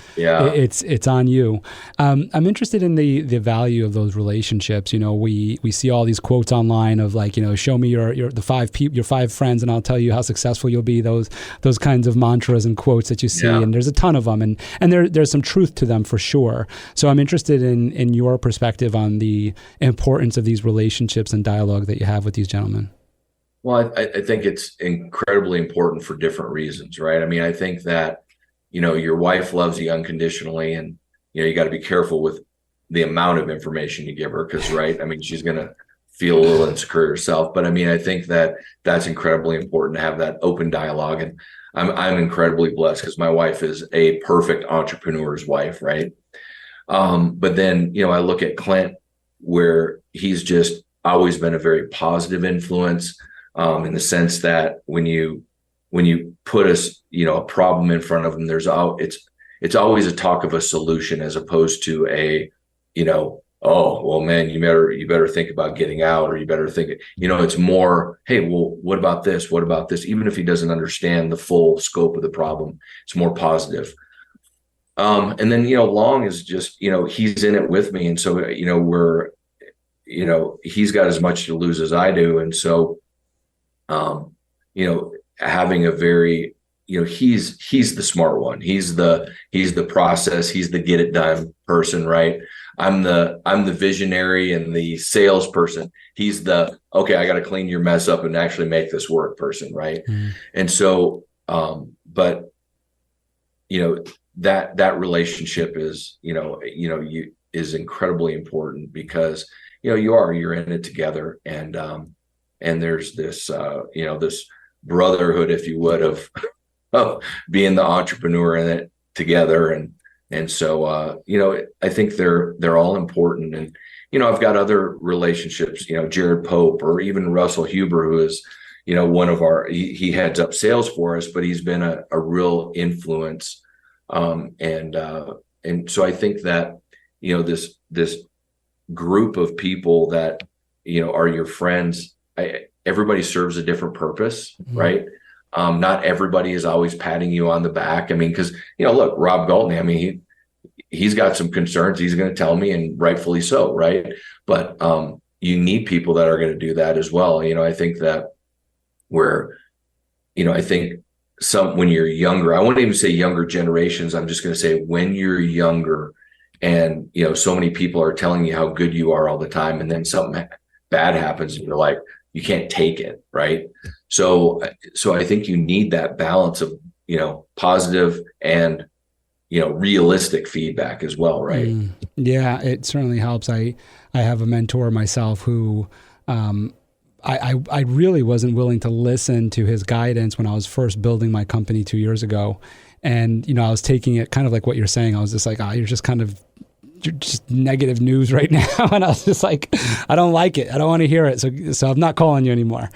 on you. I'm interested in the value of those relationships. We see all these quotes online of, like, show me your five friends, and I'll tell you how successful you'll be. Those kinds of mantras and quotes that you see, and there's a ton of them, and there's some truth to them for sure. So I'm interested in your perspective on the importance of these relationships and dialogue that you have with these gentlemen. Well, I think it's incredibly important for different reasons, right? I mean, I think that, your wife loves you unconditionally, and, you got to be careful with the amount of information you give her, because, right, I mean, she's going to feel a little insecure herself. But I mean, I think that that's incredibly important to have that open dialogue. And I'm incredibly blessed, because my wife is a perfect entrepreneur's wife, right? But then, I look at Clint, where he's just always been a very positive influence. In the sense that when you put a problem in front of them, it's always a talk of a solution, as opposed to oh, well, man, you better think about getting out, or you better think, it's more, hey, well, what about this? What about this? Even if he doesn't understand the full scope of the problem, it's more positive. And then, Long is just, he's in it with me. And so, he's got as much to lose as I do. And so, having a very, he's the smart one. He's the process. He's the get it done person, right? I'm the visionary and the salesperson. He's the, okay, I got to clean your mess up and actually make this work person, right? And so, but that relationship is, is incredibly important because, you're in it together, and there's this, this brotherhood, if you would, of being the entrepreneur in it together. And so, I think they're all important. And, I've got other relationships, Jared Pope or even Russell Huber, who is, one of he heads up sales for us, but he's been a real influence. And so I think that, this group of people that, are your friends, everybody serves a different purpose, right? Not everybody is always patting you on the back. I mean, because, look, Rob Galtney, I mean, he's got some concerns. He's going to tell me, and rightfully so, right? But you need people that are going to do that as well. I think that I think when you're younger, I won't even say younger generations. I'm just going to say when you're younger and, so many people are telling you how good you are all the time, and then something bad happens and you're like, you can't take it, right? So I think you need that balance of, positive and, realistic feedback as well, right? Yeah, it certainly helps. I have a mentor myself who I really wasn't willing to listen to his guidance when I was first building my company 2 years ago. And, I was taking it kind of like what you're saying. I was just like, you're just negative news right now. And I was just like, I don't like it. I don't want to hear it. So I'm not calling you anymore.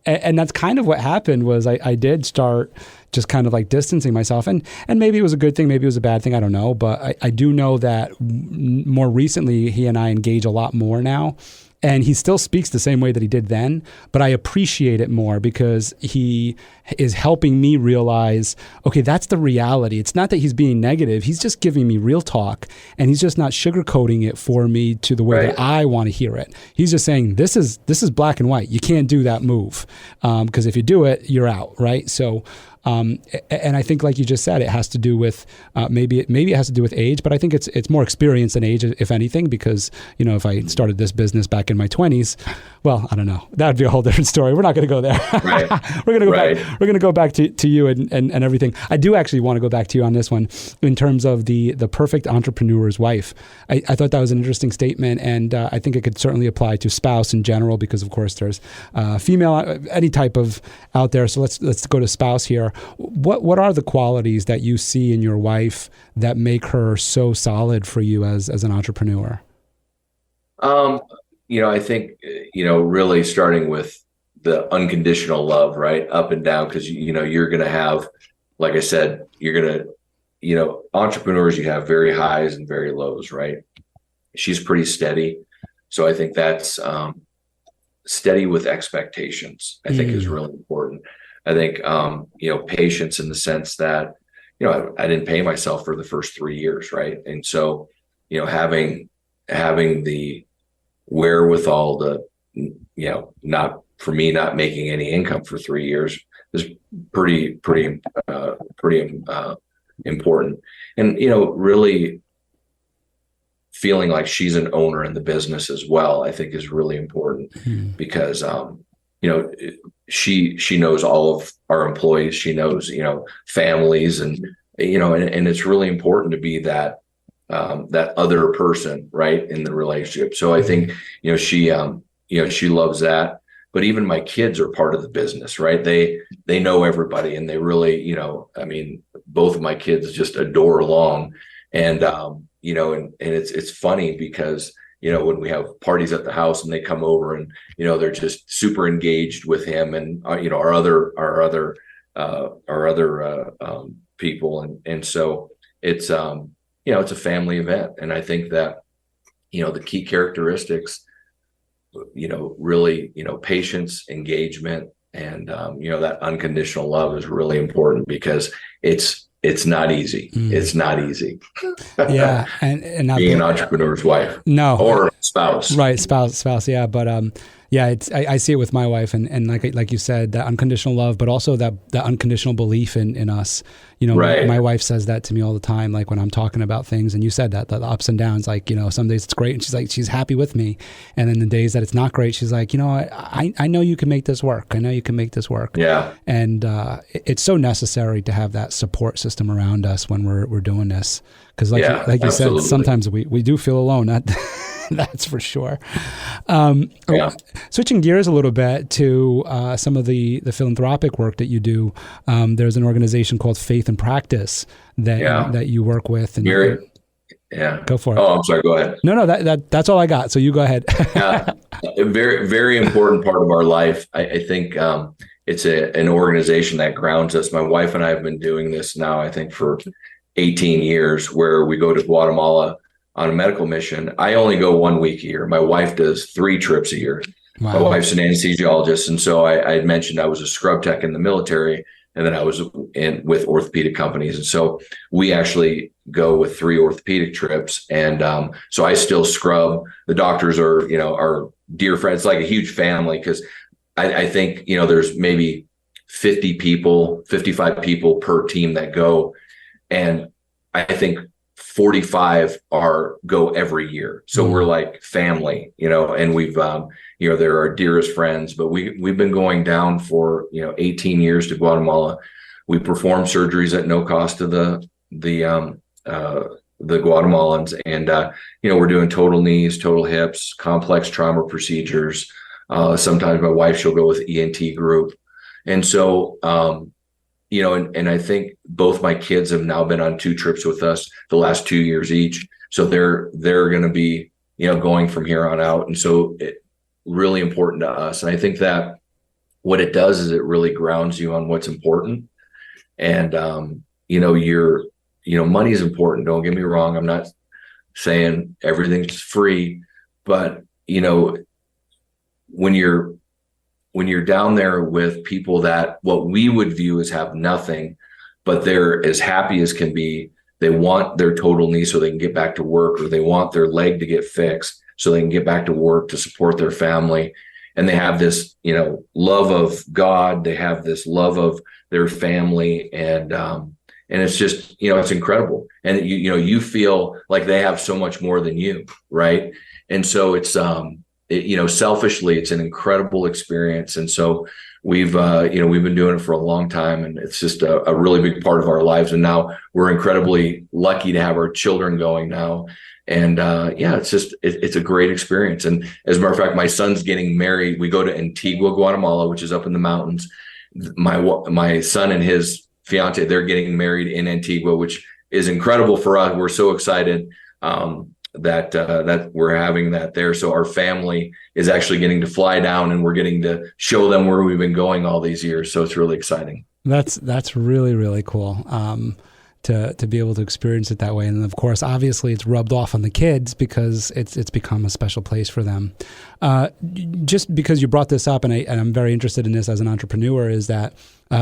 And that's kind of what happened was I did start just kind of like distancing myself. And maybe it was a good thing, maybe it was a bad thing. I don't know. But I do know that more recently, he and I engage a lot more now. And he still speaks the same way that he did then, but I appreciate it more because he is helping me realize, okay, that's the reality. It's not that he's being negative. He's just giving me real talk, and he's just not sugarcoating it for me to the way that I want to hear it. He's just saying, this is black and white. You can't do that move because if you do it, you're out, right? So, and I think, like you just said, it has to do with maybe it has to do with age, but I think it's more experience than age, if anything, because if I started this business back in my 20s, well, I don't know, that would be a whole different story. We're not going to go there. Right. We're going to go back. We're going to go back to you and everything. I do actually want to go back to you on this one in terms of the perfect entrepreneur's wife. I thought that was an interesting statement, and I think it could certainly apply to spouse in general, because of course there's female, any type of out there. So let's go to spouse here. What are the qualities that you see in your wife that make her so solid for you as an entrepreneur? I think, really starting with the unconditional love, right? Up and down. Cause you're going to have, like I said, you're going to, entrepreneurs, you have very highs and very lows, right? She's pretty steady. So I think that's, steady with expectations, I think is really important. I think, patience in the sense that, I didn't pay myself for the first 3 years. Right. And so, having the wherewithal to, not making any income for 3 years is pretty important. And, really feeling like she's an owner in the business as well, I think is really important because, she knows all of our employees. She knows, families and it's really important to be that other person, right, in the relationship. So I think, she loves that, but even my kids are part of the business, right? They know everybody, and they really, both of my kids just adore Long, and, and it's funny because, when we have parties at the house and they come over and, they're just super engaged with him and, our other people. And so it's, it's a family event. And I think that, the key characteristics, really, patience, engagement, and, that unconditional love is really important because it's it's not easy. It's not easy. Yeah. And being an entrepreneur's wife. No. Or spouse. Right. Spouse. Yeah. But, yeah, I see it with my wife, and like you said, that unconditional love, but also that unconditional belief in us. You know, right. my wife says that to me all the time, like when I'm talking about things, and you said that, the ups and downs, like, you know, some days it's great and she's happy with me. And then the days that it's not great, she's like, you know, I know you can make this work. I know you can make this work. Yeah. And it's so necessary to have that support system around us when we're doing this. Because like you said, sometimes we do feel alone. That's for sure. Switching gears a little bit to some of the philanthropic work that you do. There's an organization called Faith and Practice that you work with. And go for it. Oh, I'm sorry. Go ahead. No, that's all I got. So you go ahead. A very, very important part of our life. I think it's an organization that grounds us. My wife and I have been doing this now, I think, for 18 years, where we go to Guatemala on a medical mission. I only go 1 week a year. My wife does 3 trips a year. Wow. My wife's an anesthesiologist. And so I had mentioned I was a scrub tech in the military, and then I was with orthopedic companies. And so we actually go with 3 orthopedic trips. And so I still scrub. The doctors are, you know, our dear friends. It's like a huge family, because I think, you know, there's maybe 50 people, 55 people per team that go. And I think 45 go every year. So we're like family, you know, and we've, you know, they're our dearest friends, but we've been going down for, you know, 18 years to Guatemala. We perform surgeries at no cost to the Guatemalans. And, you know, we're doing total knees, total hips, complex trauma procedures. Sometimes my wife, she'll go with ENT group. And so, you know, and I think both my kids have now been on 2 trips with us the last 2 years each. So they're going to be, you know, going from here on out. And so it really important to us. And I think that what it does is it really grounds you on what's important. And, you know, money is important. Don't get me wrong. I'm not saying everything's free, but, you know, when you're down there with people that what we would view as have nothing, but they're as happy as can be, they want their total knee so they can get back to work, or they want their leg to get fixed so they can get back to work to support their family. And they have this, you know, love of God. They have this love of their family. And it's just, you know, it's incredible. And you know, you feel like they have so much more than you. Right. And so it's, you know, selfishly, it's an incredible experience. And so we've been doing it for a long time, and it's just a really big part of our lives. And now we're incredibly lucky to have our children going now. And it's a great experience. And as a matter of fact, my son's getting married. We go to Antigua, Guatemala, which is up in the mountains. My son and his fiance, they're getting married in Antigua, which is incredible for us. We're so excited that we're having that there. So our family is actually getting to fly down, and we're getting to show them where we've been going all these years. So it's really exciting. That's really, really cool. To be able to experience it that way. And of course, obviously it's rubbed off on the kids because it's become a special place for them. Just because you brought this up, and I'm very interested in this as an entrepreneur, is that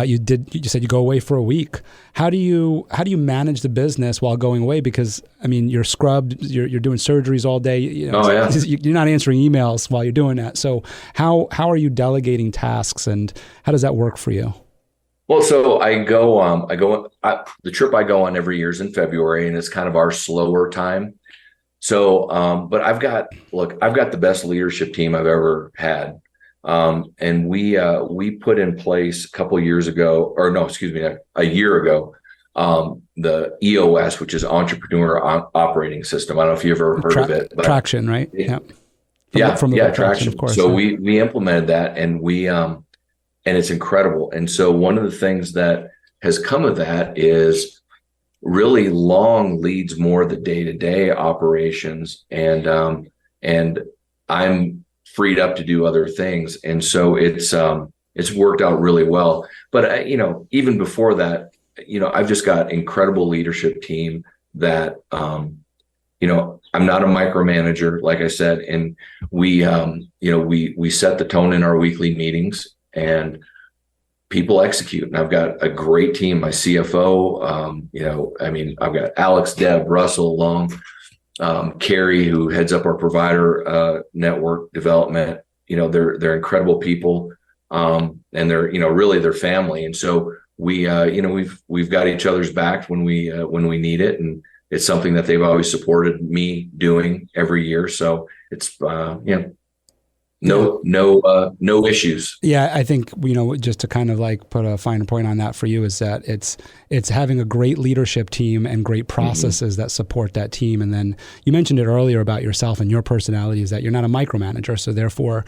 you said you go away for a week. How do you manage the business while going away? Because I mean, you're scrubbed, you're doing surgeries all day. You know, you're not answering emails while you're doing that. So how are you delegating tasks, and how does that work for you? Well, so the trip I go on every year is in February, and it's kind of our slower time. So, but I've got the best leadership team I've ever had. And we put in place a year ago, the EOS, which is Entrepreneur Operating System. I don't know if you ever heard of it. But Traction, right? From Traction, of course. So we implemented that, and it's incredible. And so one of the things that has come of that is really long leads more the day-to-day operations. And I'm freed up to do other things. And so it's worked out really well. But, even before that, I've just got incredible leadership team that, I'm not a micromanager, like I said, and we set the tone in our weekly meetings, and people execute. And I've got a great team. My CFO, I've got Alex, Deb, Russell, Long, Carrie, who heads up our provider network development. They're incredible people, and they're really their family. And so we've got each other's back when we need it, and it's something that they've always supported me doing every year. So it's no issues. Yeah, I think, just to kind of like put a finer point on that for you is that it's having a great leadership team and great processes that support that team. And then you mentioned it earlier about yourself and your personality is that you're not a micromanager. So therefore,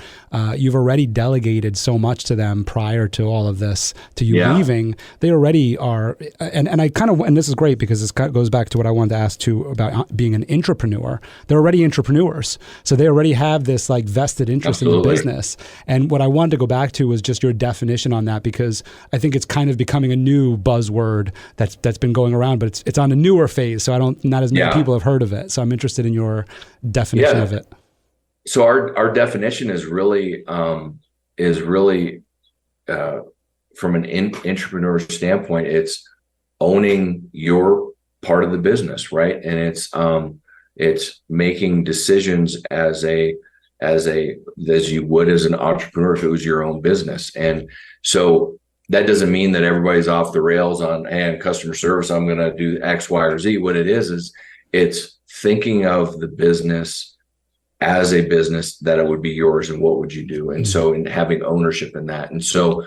you've already delegated so much to them prior to all of this, to you leaving. They already are, and this is great because this goes back to what I wanted to ask too about being an entrepreneur. They're already entrepreneurs. So they already have this like vested interest in the business. And what I wanted to go back to was just your definition on that, because I think it's kind of becoming a new buzzword that's been going around, but it's on a newer phase. So not as many people have heard of it. So I'm interested in your definition of it. So our definition is really from an entrepreneur standpoint, it's owning your part of the business, right? And it's making decisions as you would as an entrepreneur if it was your own business. And so that doesn't mean that everybody's off the rails on customer service. I'm going to do X, Y, or Z. What it is it's thinking of the business as a business that it would be yours and what would you do? And so in having ownership in that. And so,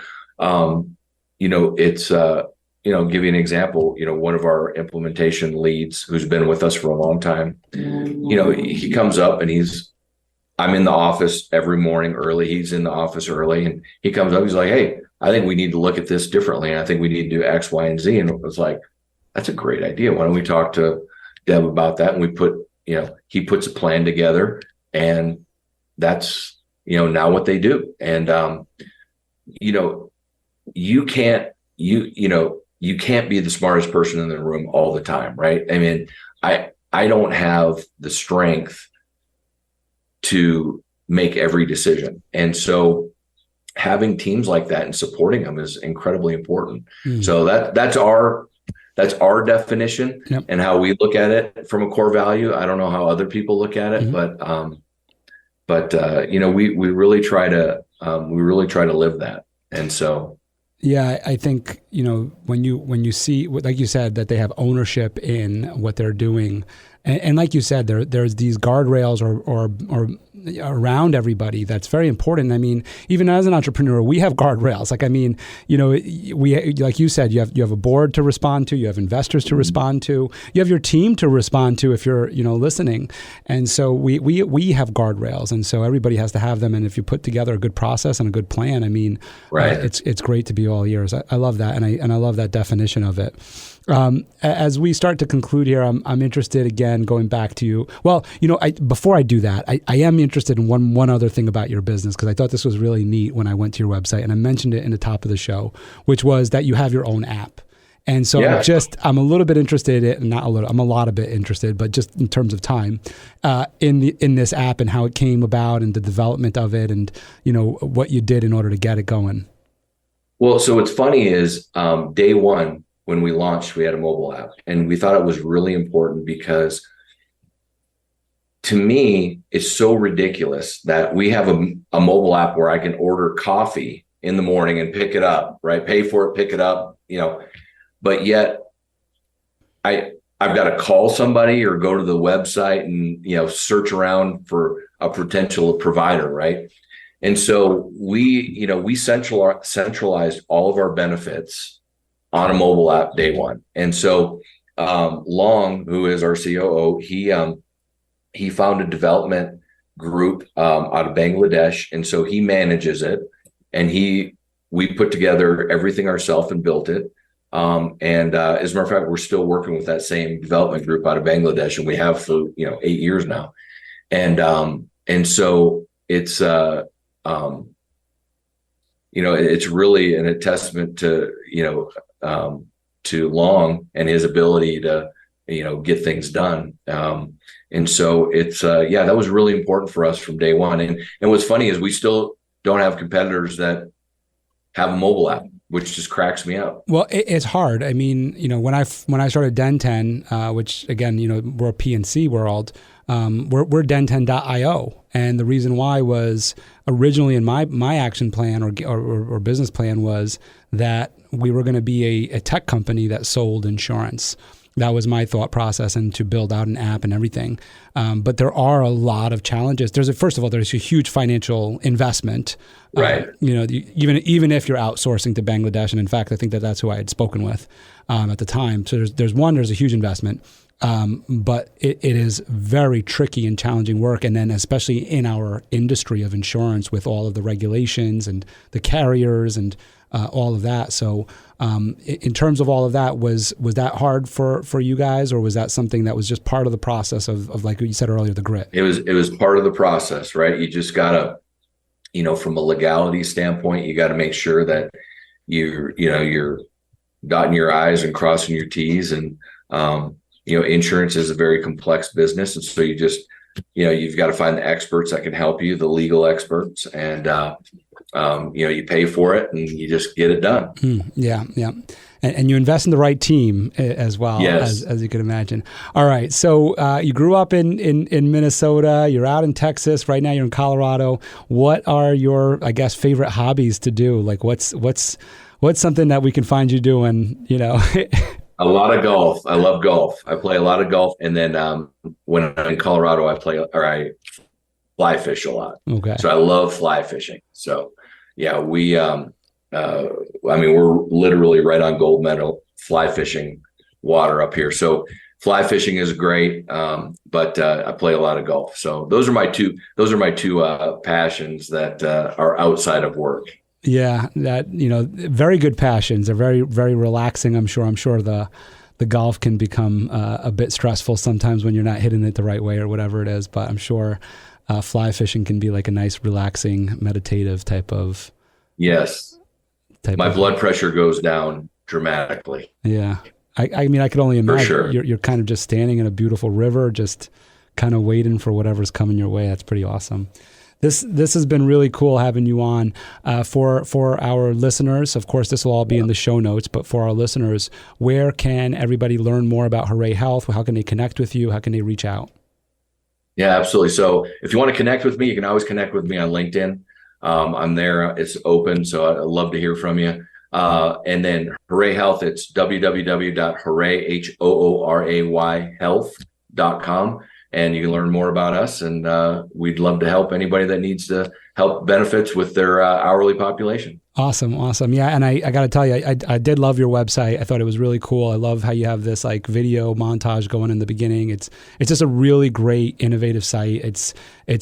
it's, give you an example, one of our implementation leads who's been with us for a long time, he comes up and I'm in the office every morning early. He's in the office early and he comes up, he's like, hey, I think we need to look at this differently. And I think we need to do X, Y, and Z. And it was like, that's a great idea. Why don't we talk to Deb about that? And we he puts a plan together and that's, now what they do. And, you can't be the smartest person in the room all the time. Right. I mean, I don't have the strength to make every decision. And so having teams like that and supporting them is incredibly important. So that's our definition and how we look at it from a core value. I don't know how other people look at it, but we really try to live that. And so, yeah, I think, when you see, like you said, that they have ownership in what they're doing, and like you said, there's these guardrails or around everybody that's very important. I mean, even as an entrepreneur, we have guardrails. Like, I mean, we, like you said, you have a board to respond to, you have investors to respond to, you have your team to respond to if you're, listening. And so we have guardrails, and so everybody has to have them. And if you put together a good process and a good plan, I mean, it's great to be all ears. I love that, and I love that definition of it. As we start to conclude here, I'm interested again, going back to you. Well, before I do that, I am interested in one other thing about your business, because I thought this was really neat when I went to your website, and I mentioned it in the top of the show, which was that you have your own app. And so I'm a little bit interested I'm a lot of bit interested, but just in terms of time, in this app and how it came about and the development of it and, what you did in order to get it going. Well, so what's funny is day one, when we launched, we had a mobile app, and we thought it was really important because to me, it's so ridiculous that we have a mobile app where I can order coffee in the morning and pick it up, right? Pay for it, pick it up, but yet I've got to call somebody or go to the website and, search around for a potential provider, right? And so we centralized all of our benefits on a mobile app day one. And so Long, who is our COO, he found a development group out of Bangladesh. And so he manages it, and we put together everything ourselves and built it. And as a matter of fact, we're still working with that same development group out of Bangladesh, and we have for 8 years now. And so it's it's really a testament to Long and his ability to get things done. And so it's that was really important for us from day one. And what's funny is we still don't have competitors that have a mobile app. which just cracks me up. Well, it's hard. I mean, when I started Den10, which again, we're a PNC world, we're Den10.io. And the reason why was originally in my action plan or business plan was that we were going to be a tech company that sold insurance. That was my thought process, and to build out an app and everything. But there are a lot of challenges. First of all, there's a huge financial investment. Right. Even if you're outsourcing to Bangladesh, and in fact, I think that's who I had spoken with at the time. So there's a huge investment. But it is very tricky and challenging work. And then especially in our industry of insurance with all of the regulations and the carriers and all of that. So in terms of all of that, was that hard for you guys, or was that something that was just part of the process of like you said earlier, the grit? It was part of the process, right? You just gotta, from a legality standpoint, you got to make sure that you're dotting your I's and crossing your T's. And, insurance is a very complex business. And so you just, you've got to find the experts that can help you, the legal experts, and, you pay for it and you just get it done. Yeah. And you invest in the right team as well, yes, as you can imagine. All right. So you grew up in Minnesota. You're out in Texas. Right now you're in Colorado. What are your, I guess, favorite hobbies to do? Like what's something that we can find you doing, A lot of golf. I love golf. I play a lot of golf. And then when I'm in Colorado, I fly fish a lot. Okay. So I love fly fishing. So yeah, we're literally right on gold medal fly fishing water up here. So fly fishing is great. But I play a lot of golf. So those are my two passions that are outside of work. Yeah, that very good passions. They're very, very relaxing. I'm sure the golf can become a bit stressful sometimes when you're not hitting it the right way or whatever it is. But I'm sure fly fishing can be like a nice, relaxing, meditative type of. Yes, my blood pressure goes down dramatically. Yeah, I mean, I could only imagine. For sure. You're kind of just standing in a beautiful river, just kind of waiting for whatever's coming your way. That's pretty awesome. This has been really cool having you on. For our listeners, of course, this will all be in the show notes, but for our listeners, where can everybody learn more about Hooray Health? How can they connect with you? How can they reach out? Yeah, absolutely. So if you want to connect with me, you can always connect with me on LinkedIn. I'm there. It's open, so I'd love to hear from you. And then Hooray Health, it's www.hooray health.com. And you can learn more about us, and we'd love to help anybody that needs to help benefits with their hourly population. Awesome. Yeah. And I got to tell you, I did love your website. I thought it was really cool. I love how you have this like video montage going in the beginning. It's just a really great, innovative site. It's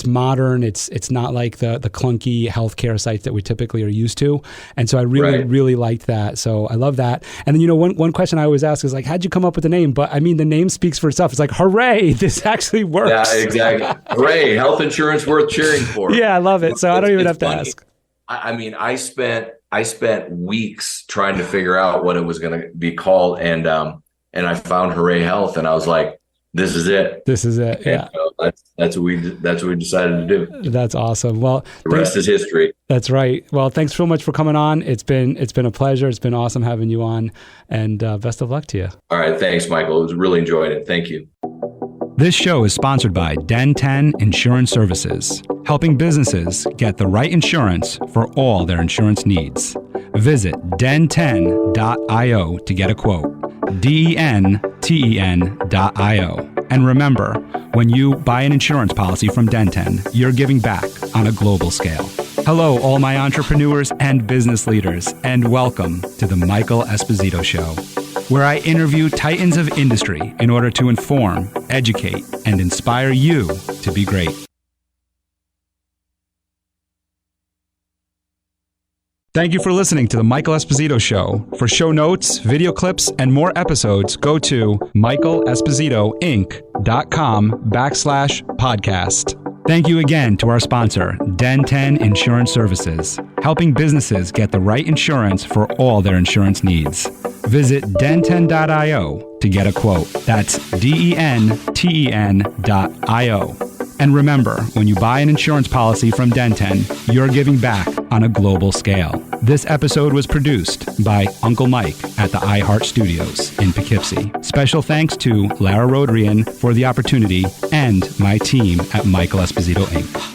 modern. It's not like the clunky healthcare sites that we typically are used to. And so I really liked that. So I love that. And then, one question I always ask is like, how'd you come up with the name? But I mean, the name speaks for itself. It's like, hooray, this actually works. Yeah, exactly. Hooray, health insurance worth cheering for. Yeah, I love it. So I don't even have to ask. I mean, I spent weeks trying to figure out what it was going to be called, and I found Hooray Health, and I was like, "This is it. Yeah, that's what we decided to do. That's awesome. Well, the rest is history. That's right. Well, thanks so much for coming on. It's been a pleasure. It's been awesome having you on, and best of luck to you. All right, thanks, Michael. It was really enjoyed it. Thank you. This show is sponsored by Den10 Insurance Services, helping businesses get the right insurance for all their insurance needs. Visit den10.io to get a quote. DENTEN.io. And remember, when you buy an insurance policy from Den10, you're giving back on a global scale. Hello, all my entrepreneurs and business leaders, and welcome to the Michael Esposito Show, where I interview titans of industry in order to inform, educate, and inspire you to be great. Thank you for listening to the Michael Esposito Show. For show notes, video clips, and more episodes, go to michaelespositoinc.com/podcast. Thank you again to our sponsor, Den10 Insurance Services, helping businesses get the right insurance for all their insurance needs. Visit den10.io to get a quote. That's DENTEN.io. And remember, when you buy an insurance policy from Den10, you're giving back on a global scale. This episode was produced by Uncle Mike at the iHeart Studios in Poughkeepsie. Special thanks to Lara Rodrian for the opportunity and my team at Michael Esposito Inc.